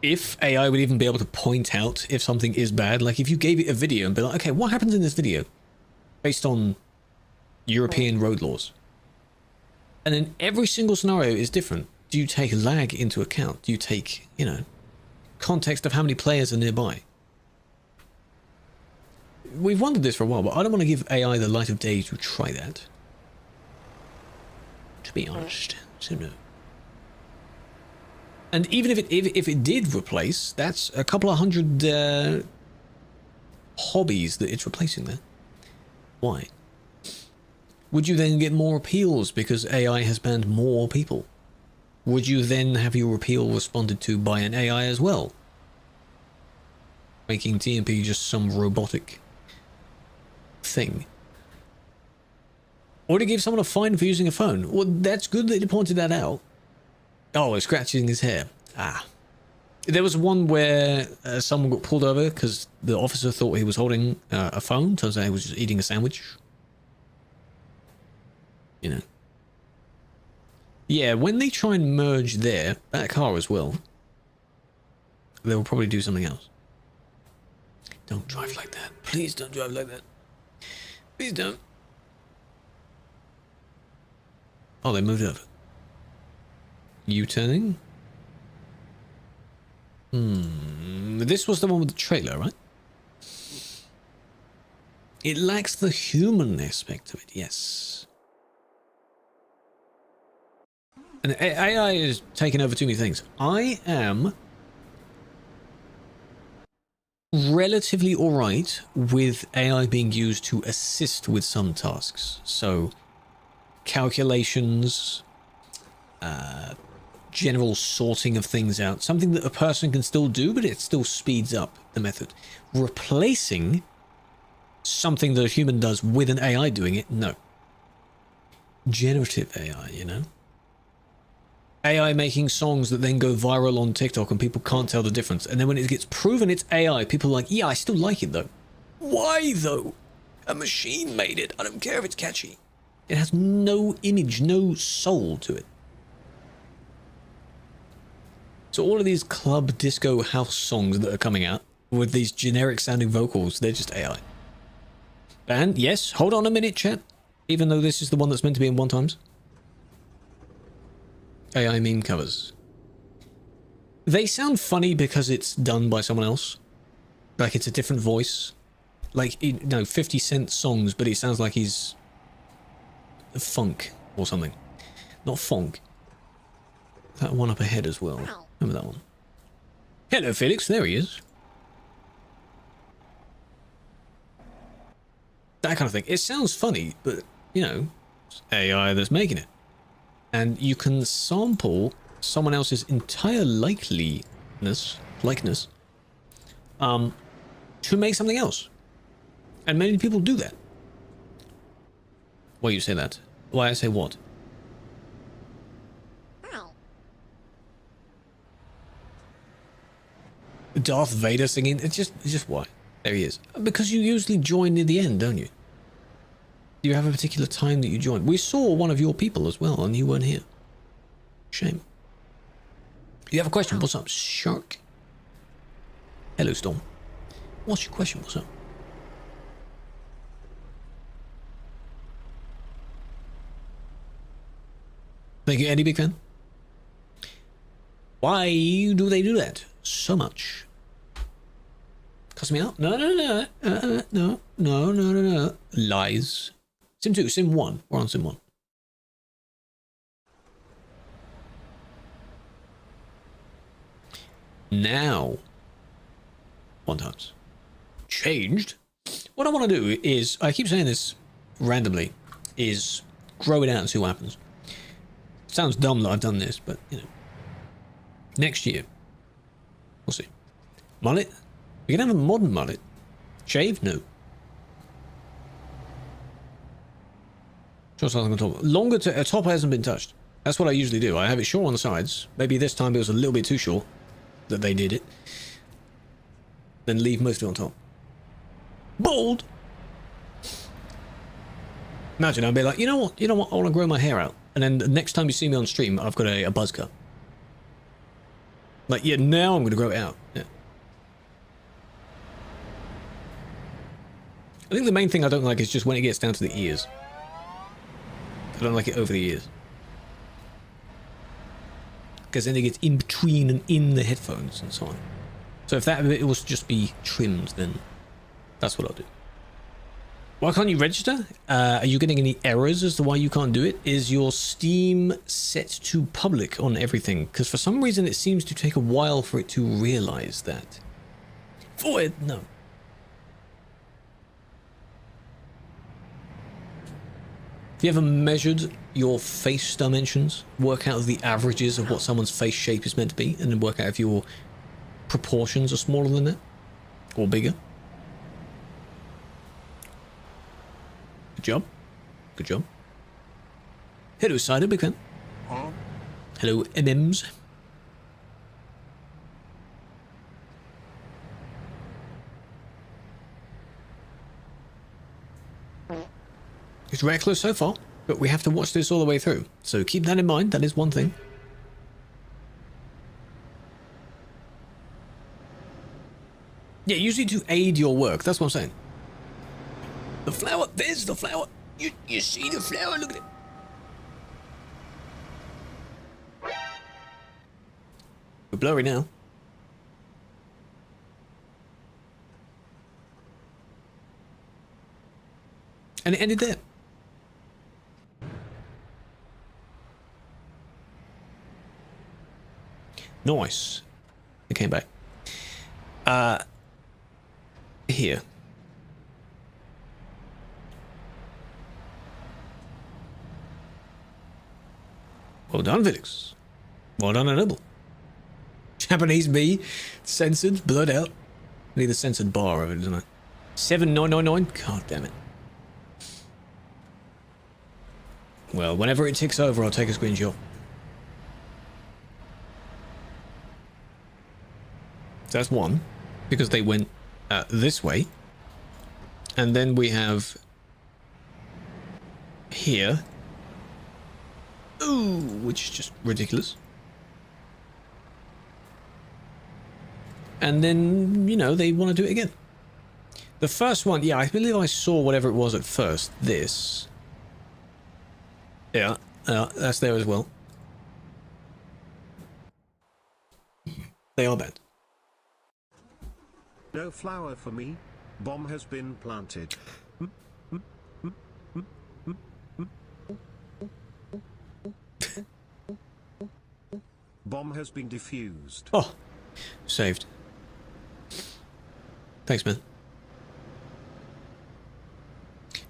if AI would even be able to point out if something is bad. Like if you gave it a video and be like, okay, what happens in this video based on European road laws? And then every single scenario is different. Do you take lag into account? Do you take, you know, context of how many players are nearby? We've wondered this for a while, but I don't want to give AI the light of day to try that. To be honest, so no. And even if it did replace, that's a couple of hundred hobbies that it's replacing there. Why? Would you then get more appeals because AI has banned more people? Would you then have your appeal responded to by an AI as well? Making TMP just some robotic thing. Or to give someone a fine for using a phone. Well, that's good that you pointed that out. Oh, he's scratching his hair. Ah. There was one where someone got pulled over because the officer thought he was holding a phone. Turns out he was just eating a sandwich. You know. Yeah, when they try and merge that car as well, they will probably do something else. Don't drive like that. Please don't drive like that. Please don't. Oh, they moved over. U-turning? This was the one with the trailer, right? It lacks the human aspect of it, yes. And AI is taking over too many things. I am relatively alright with AI being used to assist with some tasks. So, calculations, general sorting of things out. Something that a person can still do, but it still speeds up the method. Replacing something that a human does with an AI doing it, no. Generative AI, you know? AI making songs that then go viral on TikTok and people can't tell the difference. And then when it gets proven it's AI, people are like, yeah, I still like it though. Why though? A machine made it. I don't care if it's catchy. It has no image, no soul to it. So all of these club disco house songs that are coming out with these generic sounding vocals, they're just AI. And yes, hold on a minute, chat. Even though this is the one that's meant to be in 1x. AI meme covers. They sound funny because it's done by someone else. Like it's a different voice. Like, you know, 50 Cent songs, but it sounds like he's funk or something. Not funk. That one up ahead as well. Remember that one? Hello, Felix. There he is. That kind of thing. It sounds funny, but, you know, it's AI that's making it. And you can sample someone else's entire likeness, to make something else. And many people do that. Why you say that? Why I say what? Darth Vader singing? It's just why? There he is. Because you usually join near the end, don't you? Do you have a particular time that you join? We saw one of your people as well, and you weren't here. Shame. You have a question? What's up, Shark? Hello, Storm. What's your question? What's up? Thank you, Eddie, big fan. Why do they do that so much? Cuss me out? No. Lies. Sim 2, Sim 1. We're on Sim 1. Now. 1 times. Changed. What I want to do is, I keep saying this randomly, is grow it out and see what happens. Sounds dumb that I've done this, but, you know. Next year. We'll see. Mullet? We can have a modern mullet. Shave? No. Short sides on top. Longer to top hasn't been touched. That's what I usually do. I have it short on the sides. Maybe this time it was a little bit too short that they did it. Then leave most of it on top. Bald! Imagine I'd be like, you know what? I want to grow my hair out. And then the next time you see me on stream, I've got a buzz cut. Like, yeah, now I'm going to grow it out. Yeah. I think the main thing I don't like is just when it gets down to the ears. I don't like it over the ears. Because then it gets in between and in the headphones and so on. So if that bit was just be trimmed, then that's what I'll do. Why can't you register? Are you getting any errors as to why you can't do it? Is your Steam set to public on everything? Because for some reason it seems to take a while for it to realize that. Void, no. Have you ever measured your face dimensions? Work out the averages of what someone's face shape is meant to be, and then work out if your proportions are smaller than that? Or bigger? Good job. Good job. Hello, Cider, big fan. Hello, MMs. It's reckless so far, but we have to watch this all the way through. So keep that in mind. That is one thing. Yeah, usually to aid your work. That's what I'm saying. The flower. There's the flower. You see the flower. Look at it. We're blurry now. And it ended there. Nice. It came back. Here. Well done, Felix. Well done, Annabelle. Japanese me, censored, blurred out. I need a censored bar of it, doesn't I? 7999. God damn it. Well, whenever it ticks over, I'll take a screenshot. So that's one, because they went this way. And then we have here. Ooh, which is just ridiculous. And then, you know, they want to do it again. The first one, yeah, I believe I saw whatever it was at first. This. Yeah, that's there as well. They are bad. No flower for me. Bomb has been planted. Bomb has been defused. Oh, Saved. Thanks, man.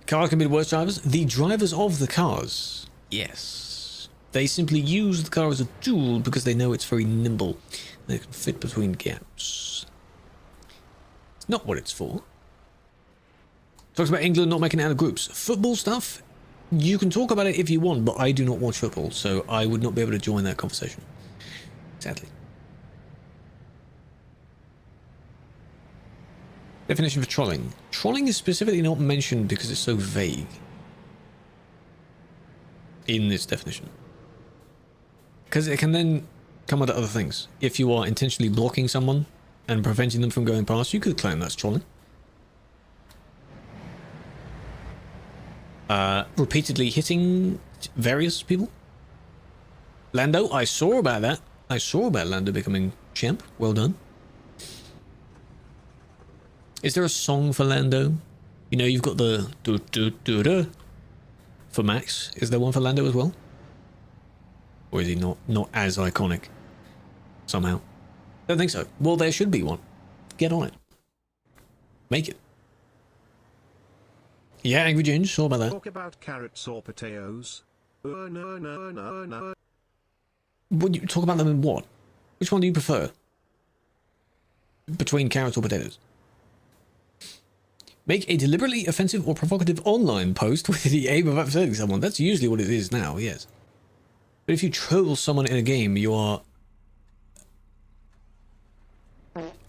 Cars can be the worst drivers. The drivers of the cars, yes. They simply use the car as a tool because they know it's very nimble. They can fit between gaps. It's not what it's for. Talks about England not making it out of groups. Football stuff, you can talk about it if you want, but I do not watch football, so I would not be able to join that conversation. Sadly. Definition for trolling. Trolling is specifically not mentioned because it's so vague in this definition. Because it can then come under other things. If you are intentionally blocking someone and preventing them from going past, you could claim that's trolling. Repeatedly hitting various people. Lando, I saw about that. I saw about Lando becoming champ. Well done. Is there a song for Lando? You know, you've got the do-do-do-do for Max. Is there one for Lando as well? Or is he not as iconic? Somehow. Don't think so. Well, there should be one. Get on it. Make it. Yeah, Angry Ginge, saw about that. Talk about carrots or potatoes. No. Would you talk about them in what? Which one do you prefer? Between carrots or potatoes? Make a deliberately offensive or provocative online post with the aim of upsetting someone. That's usually what it is now, yes. But if you troll someone in a game, you are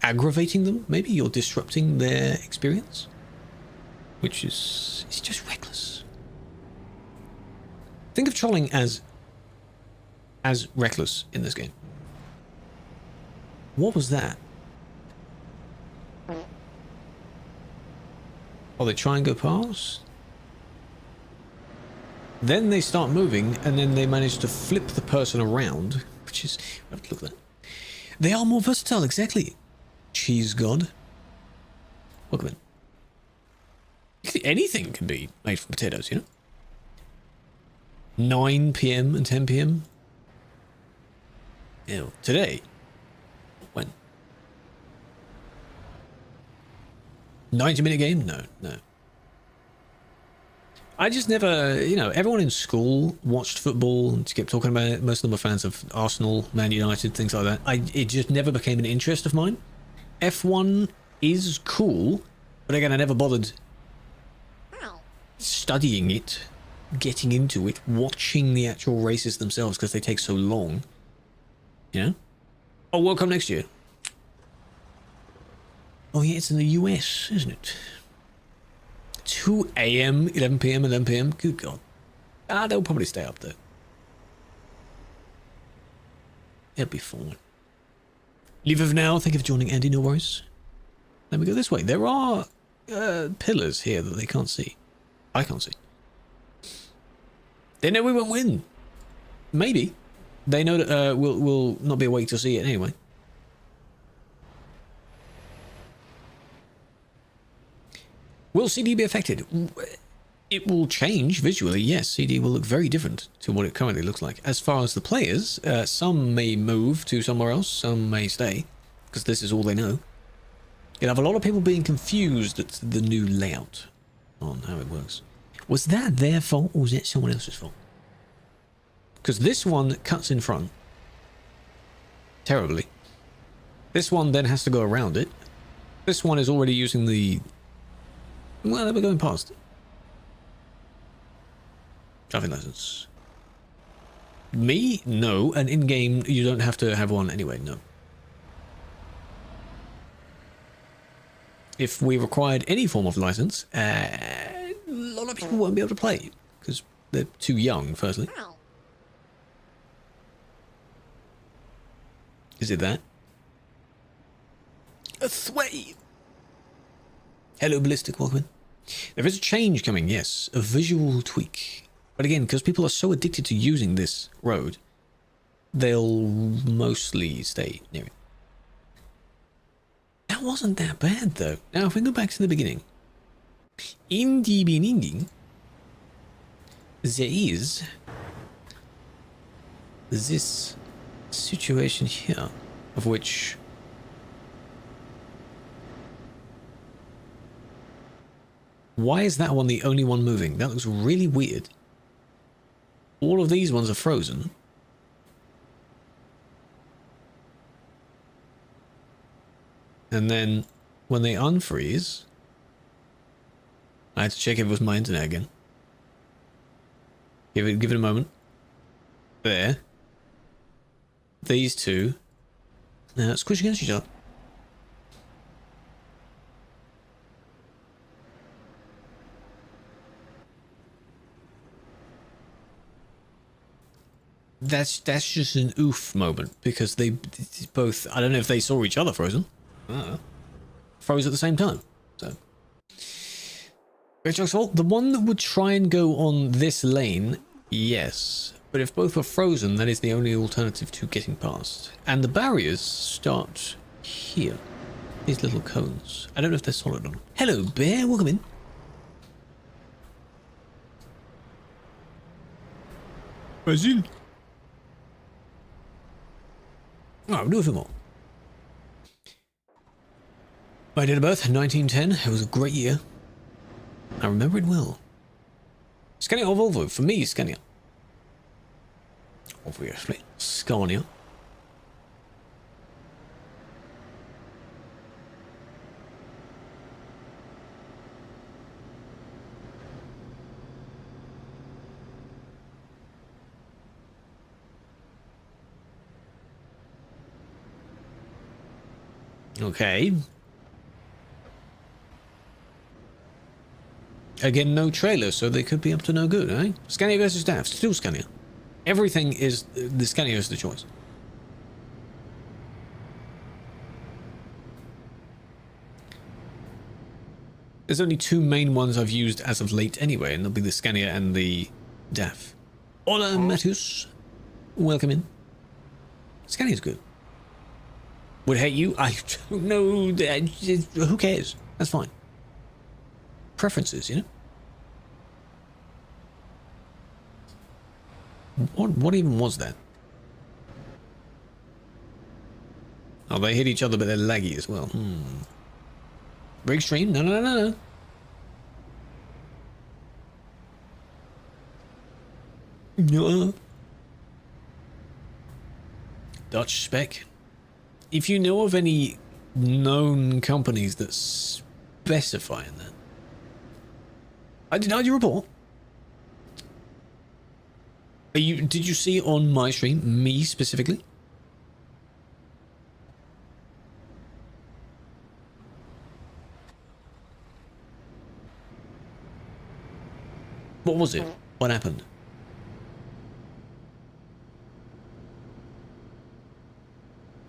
aggravating them. Maybe you're disrupting their experience, which is it's just reckless. Think of trolling as reckless in this game. What was that? Oh, they try and go past. Then they start moving, and then they manage to flip the person around, which is... I have to look at that. They are more versatile, exactly. Cheese God. Welcome in. Anything can be made from potatoes, you know? 9 PM and 10 PM. Ew. Today? When? 90-minute game? No. I just never, you know, everyone in school watched football and kept talking about it. Most of them are fans of Arsenal, Man United, things like that. It just never became an interest of mine. F1 is cool, but again, I never bothered studying it, getting into it, watching the actual races themselves because they take so long. You know? Oh, World Cup next year. Oh yeah, it's in the US, isn't it? 2 AM, 11 PM, 11 PM. Good God. They'll probably stay up there. It'll be fine. Leave of now. Thank you for joining, Andy. No worries. Let me go this way. There are pillars here that they can't see. I can't see. They know we won't win. Maybe. They know that we'll not be awake to see it anyway. Will CD be affected? It will change visually, yes. CD will look very different to what it currently looks like. As far as the players, some may move to somewhere else, some may stay, because this is all they know. You'll have a lot of people being confused at the new layout on how it works. Was that their fault, or was it someone else's fault? Because this one cuts in front terribly. This one then has to go around it. This one is already using the... Well, they were going past. Driving license. Me? No. And in-game, you don't have to have one anyway, no. If we required any form of license, a lot of people won't be able to play. Because they're too young, firstly. Is it that? A sway! Hello, Ballistic, welcome in. There is a change coming, yes. A visual tweak. But again, because people are so addicted to using this road, they'll mostly stay near it. That wasn't that bad, though. Now, if we go back to the beginning. In the beginning, there is this situation here, of which Why is that one the only one moving? That looks really weird. All of these ones are frozen. And then when they unfreeze, I had to check if it was my internet again. Give it a moment. There. These two. Now squish against each other. That's just an oof moment because they both, I don't know if they saw each other frozen. Froze at the same time. So the one that would try and go on this lane, yes. But if both were frozen, that is the only alternative to getting past. And the barriers start here. These little cones. I don't know if they're solid or not. Hello, bear. Welcome in. Brazil. Oh, I'll do a few more. I did a birth in 1910. It was a great year. I remember it well. Scania or Volvo? For me, Scania. Obviously, Scania. Okay. Again, no trailer, so they could be up to no good, eh? Scania versus DAF, still Scania. Everything is, the Scania is the choice. There's only two main ones I've used as of late anyway, and they'll be the Scania and the DAF. Hola, Matthews. Welcome in. Scania's good. Would hate you? I don't know. Who cares? That's fine. Preferences, you know? What even was that? Oh, they hit each other, but they're laggy as well. Big stream? No. No. Dutch spec. If you know of any known companies that specify in that. I denied your report. Did you see on my stream, me specifically? What was it? What happened?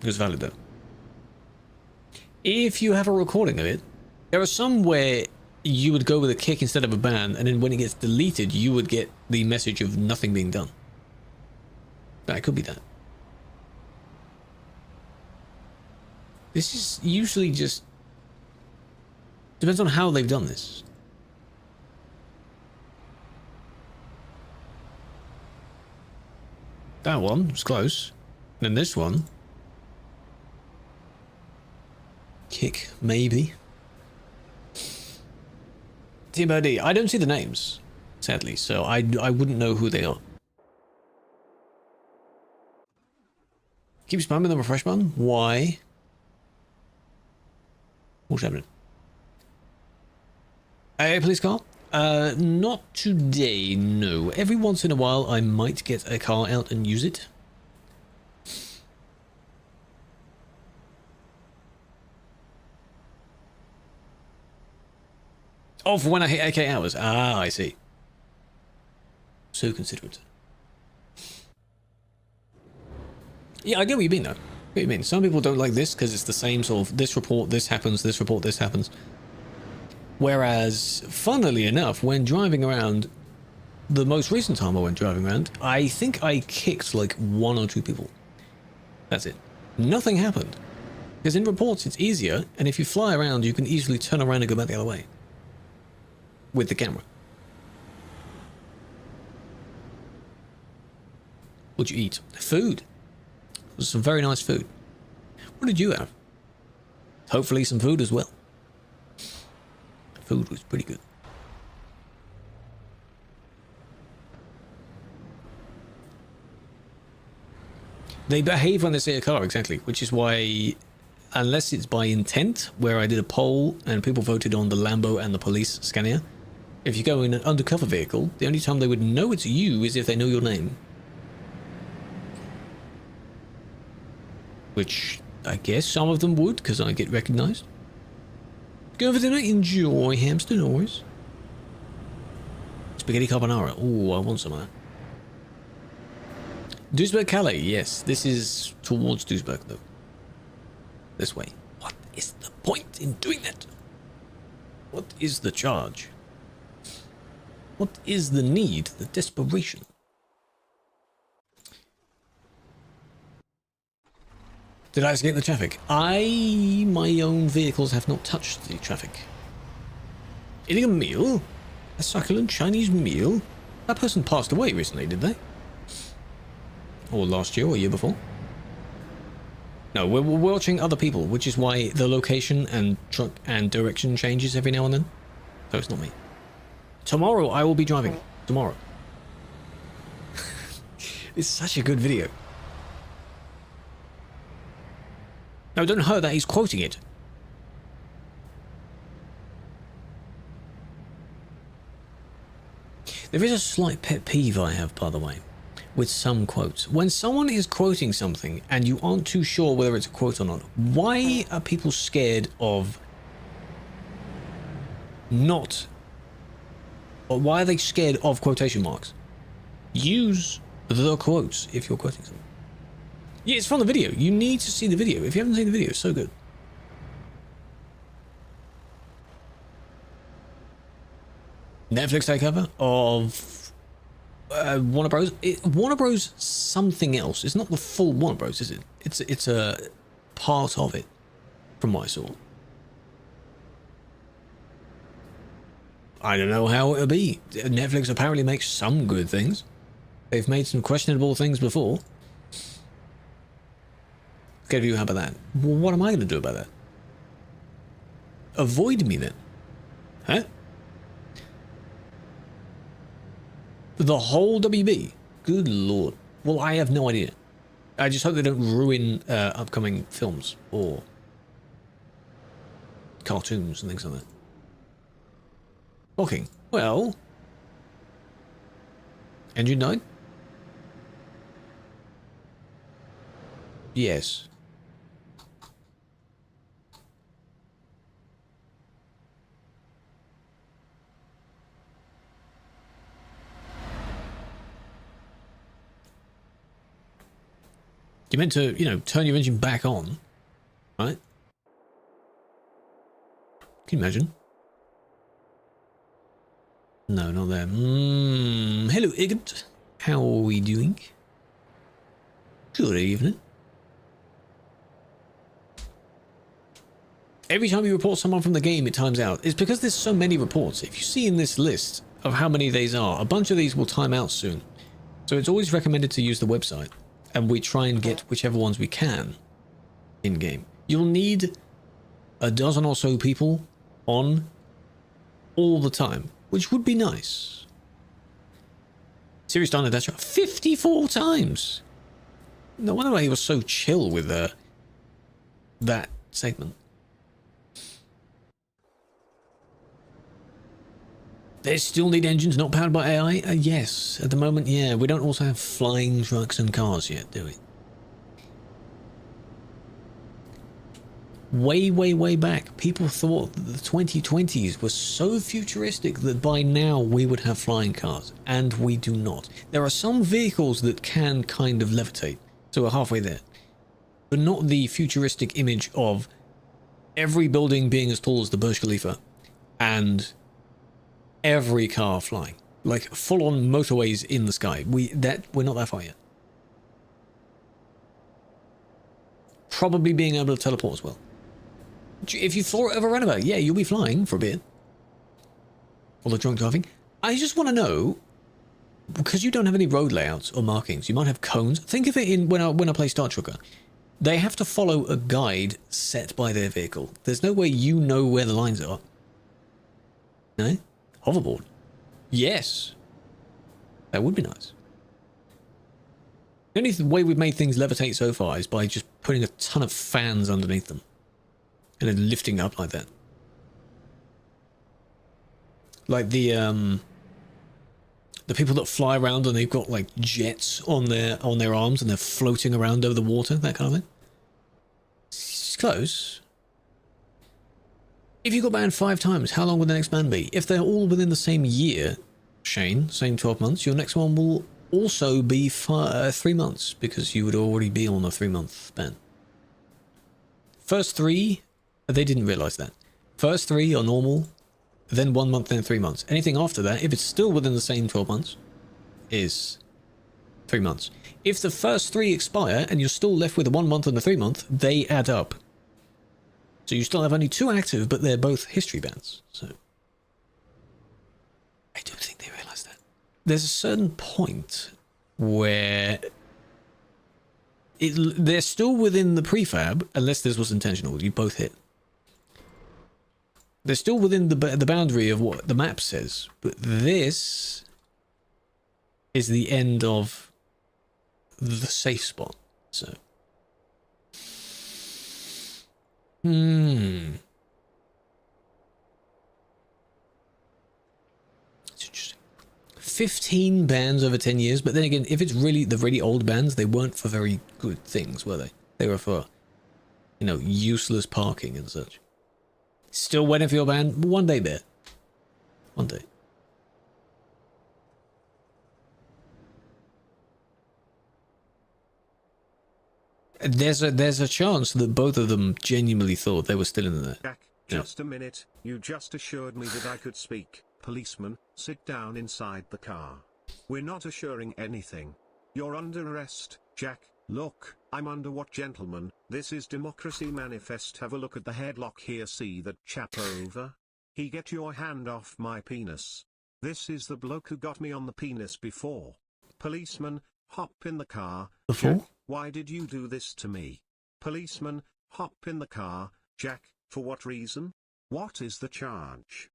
It was valid though. If you have a recording of it, there are some where you would go with a kick instead of a ban, and then when it gets deleted, you would get the message of nothing being done. That could be that. This is usually just... depends on how they've done this. That one was close. And then this one. Kick, maybe. TMOD. I don't see the names, sadly, so I wouldn't know who they are. Keep spamming the refresh button? Why? What's happening? Hey, police car? Not today, no. Every once in a while I might get a car out and use it. Oh, for when I hit 8 hours. Ah, I see. So considerate. Yeah, I get what you mean, though. I get what you mean. Some people don't like this because it's the same sort of this report, this happens, this report, this happens. Whereas, funnily enough, when driving around, the most recent time I went driving around, I think I kicked like 1 or 2 people. That's it. Nothing happened. Because in reports, it's easier, and if you fly around, you can easily turn around and go back the other way. With the camera. What'd you eat? Food. It was some very nice food. What did you have? Hopefully some food as well. Food was pretty good. They behave when they see a car, exactly, which is why, unless it's by intent, where I did a poll and people voted on the Lambo and the police Scania, if you go in an undercover vehicle, the only time they would know it's you is if they know your name. Which, I guess some of them would, because I get recognised. Go for dinner, enjoy hamster noise. Spaghetti carbonara, oh, I want some of that. Duisburg Calais, yes, this is towards Duisburg though. This way. What is the point in doing that? What is the charge? What is the need, the desperation? Did I escape the traffic? My own vehicles have not touched the traffic. Eating a meal? A succulent Chinese meal? That person passed away recently, did they? Or last year or year before? No, we're watching other people, which is why the location and truck and direction changes every now and then. So it's not me. Tomorrow I will be driving. Tomorrow. It's such a good video. No, don't hurt that, he's quoting it. There is a slight pet peeve I have, by the way, with some quotes. When someone is quoting something and you aren't too sure whether it's a quote or not, why are people scared of not... Or why are they scared of quotation marks? Use the quotes if you're quoting something. Yeah, it's from the video. You need to see the video. If you haven't seen the video, it's so good. Netflix takeover of Warner Bros. Warner Bros. Something else. It's not the full Warner Bros. Is it? It's a part of it, from what I saw. I don't know how it'll be. Netflix apparently makes some good things. They've made some questionable things before. Get a view, how about that? Well, what am I going to do about that? Avoid me then. Huh? The whole WB? Good lord. Well, I have no idea. I just hope they don't ruin upcoming films or cartoons and things like that. Walking. Well. Engine died? Yes. You're meant to, you know, turn your engine back on, right? Can you imagine? No, not there. Hello, Igant. How are we doing? Good evening. Every time you report someone from the game, it times out. It's because there's so many reports. If you see in this list of how many these are, a bunch of these will time out soon. So it's always recommended to use the website. And we try and get whichever ones we can in-game. You'll need a dozen or so people on all the time, which would be nice. Serious Dino Dasher 54 times! No wonder why he was so chill with that segment. They still need engines not powered by AI? Yes, at the moment, yeah. We don't also have flying trucks and cars yet, do we? Way back, people thought that the 2020s were so futuristic that by now we would have flying cars, and we do not. There are some vehicles that can kind of levitate, so we're halfway there. But not the futuristic image of every building being as tall as the Burj Khalifa, and every car flying, like full-on motorways in the sky. We're not that far yet. Probably being able to teleport as well. If you fly over a roundabout, yeah, you'll be flying for a bit. Or the drunk driving. I just want to know, because you don't have any road layouts or markings, you might have cones. Think of it in when I play Star Trucker. They have to follow a guide set by their vehicle. There's no way you know where the lines are. No? Hoverboard. Yes. That would be nice. The only way we've made things levitate so far is by just putting a ton of fans underneath them. And then lifting up like that. Like the people that fly around and they've got like jets on their arms and they're floating around over the water, that kind of thing. It's close. If you got banned 5 times, how long would the next ban be? If they're all within the same year, Shane, same 12 months, your next one will also be 3 months because you would already be on a 3-month ban. First 3, they didn't realise that. First 3 are normal, then 1 month, then 3 months. Anything after that, if it's still within the same 12 months, is 3 months. If the first 3 expire and you're still left with a 1 month and a 3 month, they add up. So you still have only 2 active, but they're both history bans. So I don't think they realise that. There's a certain point where they're still within the prefab, unless this was intentional. You both hit. They're still within the boundary of what the map says, but this is the end of the safe spot. So, it's interesting. 15 bans over 10 years, but then again, if it's really the really old bans, they weren't for very good things, were they? They were for, you know, useless parking and such. Still waiting for your ban? One day, Bear. One day. There's a chance that both of them genuinely thought they were still in there. Jack, just a minute. You just assured me that I could speak. Policeman, sit down inside the car. We're not assuring anything. You're under arrest, Jack. Look, I'm under what, gentlemen? This is Democracy Manifest. Have a look at the headlock here. See that chap over? He get your hand off my penis. This is the bloke who got me on the penis before. Policeman, hop in the car. Before? Jack, why did you do this to me? Policeman, hop in the car. Jack, for what reason? What is the charge?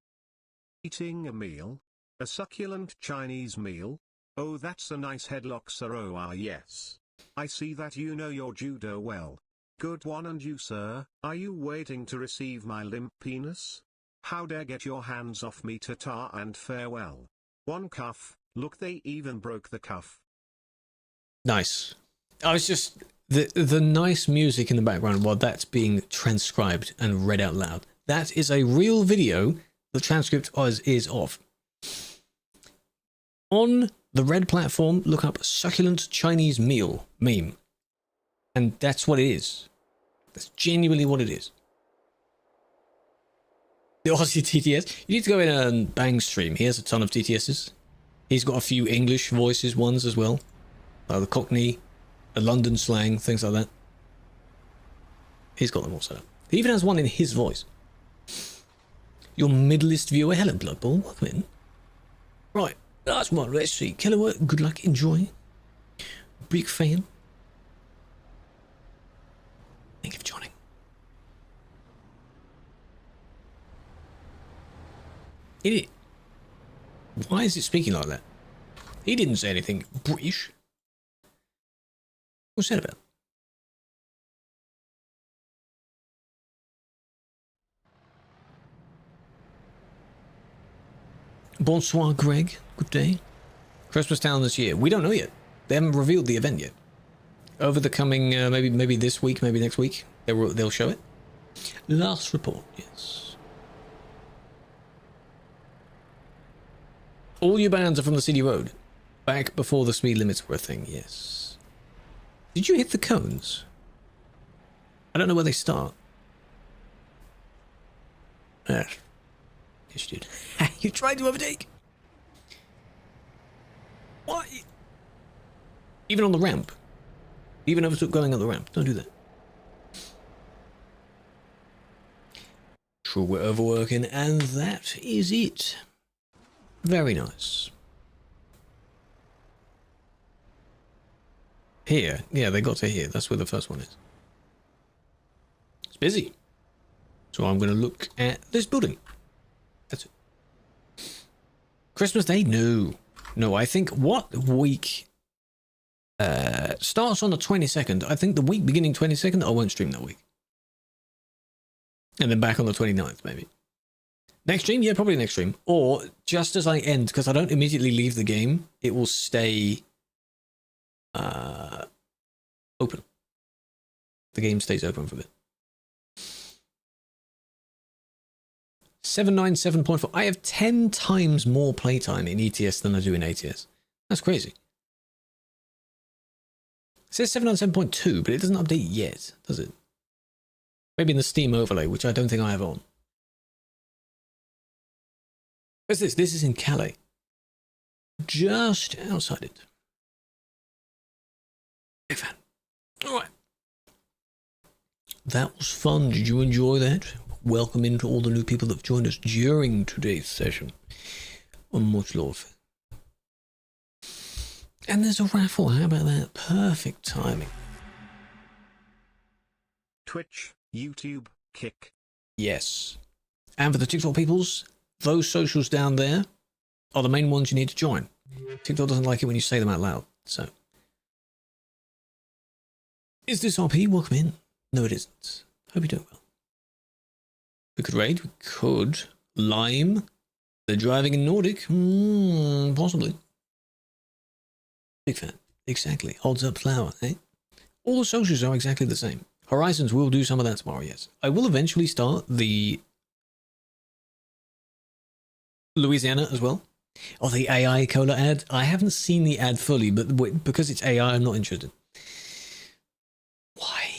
Eating a meal? A succulent Chinese meal? Oh, that's a nice headlock, sir. Oh, ah, yes. I see that you know your judo well. Good one. And you, sir, are you waiting to receive my limp penis? How dare get your hands off me. Ta-ta and farewell. One cuff. Look, they even broke the cuff. Nice. I was just the nice music in the background while that's being transcribed and read out loud. That is a real video. The transcript is off. On the red platform, look up succulent Chinese meal meme. And that's what it is. That's genuinely what it is. The Aussie TTS. You need to go in and Bang stream. He has a ton of TTSs. He's got a few English voices ones as well. The Cockney, the London slang, things like that. He's got them all set up. He even has one in his voice. Your middleist viewer, hello Bloodball, welcome in. Right, last one, let's see. Killua, good luck, enjoy. Big fan. Thank you for joining. Idiot. Why is it speaking like that? He didn't say anything British. What's that about? Bonsoir, Greg. Good day. Christmas Town this year. We don't know yet. They haven't revealed the event yet. Over the coming, maybe this week, maybe next week, they'll show it. Last report, yes. All your bands are from the city road. Back before the speed limits were a thing, yes. Did you hit the cones? I don't know where they start. Yes, you did. You tried to overtake. What? Even on the ramp. Even overtook going on the ramp. Don't do that. True, we're overworking, and that is it. Very nice. Here. Yeah, they got to here. That's where the first one is. It's busy. So I'm going to look at this building. That's it. Christmas Day? No. No, I think what week Starts on the 22nd. I think the week beginning 22nd, I won't stream that week. And then back on the 29th, maybe. Next stream? Yeah, probably next stream. Or just as I end, because I don't immediately leave the game, it will stay open. The game stays open for a bit. 797.4. I have 10 times more playtime in ETS than I do in ATS. That's crazy. It says 797.2, but it doesn't update yet, does it? Maybe in the Steam overlay, which I don't think I have on. Where's this? This is in Calais. Just outside it. Big fan. Alright. That was fun. Did you enjoy that? Welcome into all the new people that have joined us during today's session. Much love. And there's a raffle. How about that? Perfect timing. Twitch, YouTube, Kick. Yes. And for the TikTok peoples, those socials down there are the main ones you need to join. TikTok doesn't like it when you say them out loud, so. Is this RP? Welcome in. No, it isn't. Hope you're doing well. We could raid. We could. Lime. They're driving in Nordic. Possibly. Big fan. Exactly. Holds up flower, eh? All the socials are exactly the same. Horizons will do some of that tomorrow, yes. I will eventually start the Louisiana as well. Or the AI cola ad. I haven't seen the ad fully, but because it's AI, I'm not interested. Why?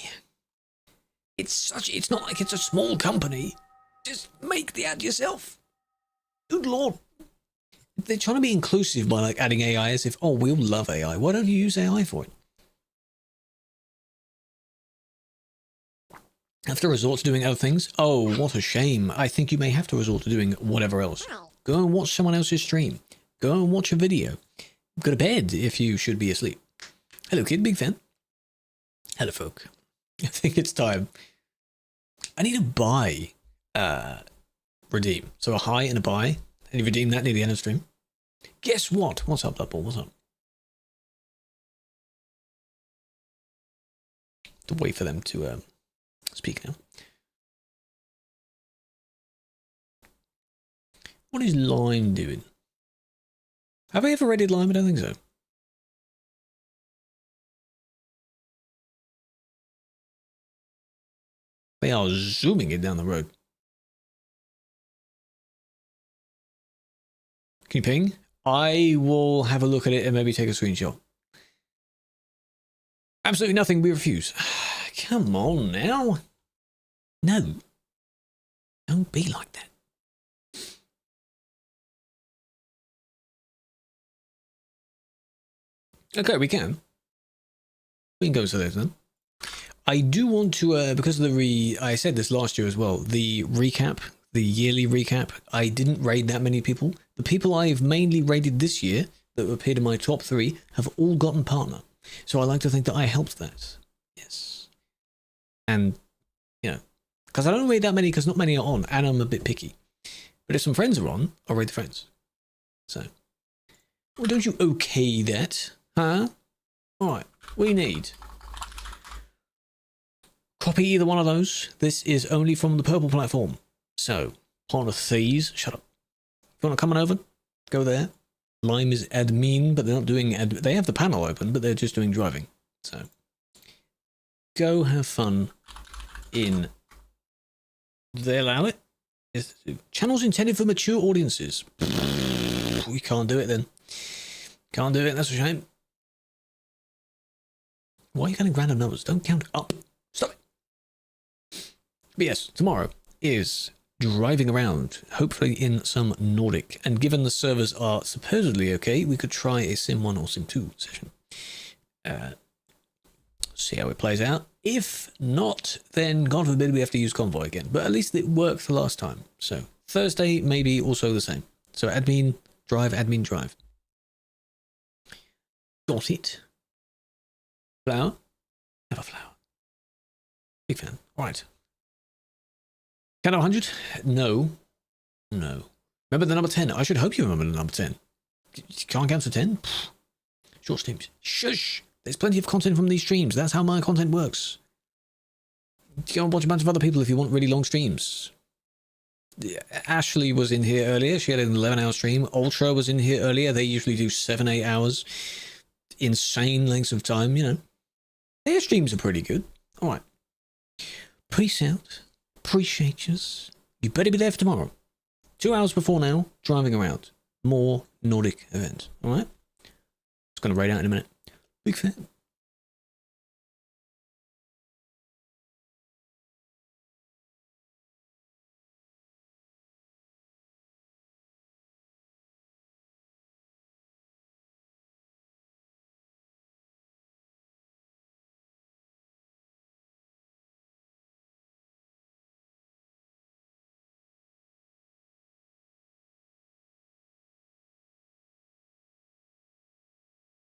It's not like it's a small company. Just make the ad yourself. Good lord. They're trying to be inclusive by like adding AI as if, oh, we'll love AI. Why don't you use AI for it? Have to resort to doing other things? Oh, what a shame. I think you may have to resort to doing whatever else. Go and watch someone else's stream. Go and watch a video. Go to bed if you should be asleep. Hello, kid. Big fan. Hello, folk. I think it's time. I need to buy, redeem. So a high and a buy. And you redeem that near the end of the stream. Guess what? What's up, Bloodball? What's up? To wait for them to speak now. What is Lime doing? Have I ever raided Lime? I don't think so. They are zooming it down the road. Can you ping? I will have a look at it and maybe take a screenshot. Absolutely nothing, we refuse. Come on now. No. Don't be like that. Okay, we can. We can go to this then. I do want to, because of the I said this last year as well, the recap, the yearly recap, I didn't raid that many people. The people I've mainly raided this year that appeared in my top 3 have all gotten partner. So I like to think that I helped that. Yes. And, you know, because I don't raid that many because not many are on and I'm a bit picky. But if some friends are on, I'll raid the friends. So, well, don't you okay that? Huh? Alright, we need... Copy either one of those. This is only from the purple platform. So, Partner Thieves, shut up. If you want to come on over, go there. Lime is admin, but they're not doing they have the panel open, but they're just doing driving. So, go have fun in... They allow it? Yes, channels intended for mature audiences. We can't do it then. Can't do it, that's a shame. Why are you counting random numbers? Don't count up. Stop it. But yes, tomorrow is driving around, hopefully in some Nordic. And given the servers are supposedly okay, we could try a Sim 1 or Sim 2 session. See how it plays out. If not, then God forbid we have to use Convoy again. But at least it worked the last time. So Thursday, maybe also the same. So admin, drive, admin, drive. Got it. Flower? Have a flower. Big fan. Alright. Count of 100? No. No. Remember the number 10? I should hope you remember the number 10. You can't count to 10? Short streams. Shush! There's plenty of content from these streams. That's how my content works. Go and watch a bunch of other people if you want really long streams. Ashley was in here earlier. She had an 11-hour stream. Ultra was in here earlier. They usually do 7-8 hours. Insane lengths of time, you know. Their streams are pretty good. All right. Peace out. Appreciate yous. You better be there for tomorrow. 2 hours before now, driving around. More Nordic event. All right? It's going to raid out in a minute. Big fan.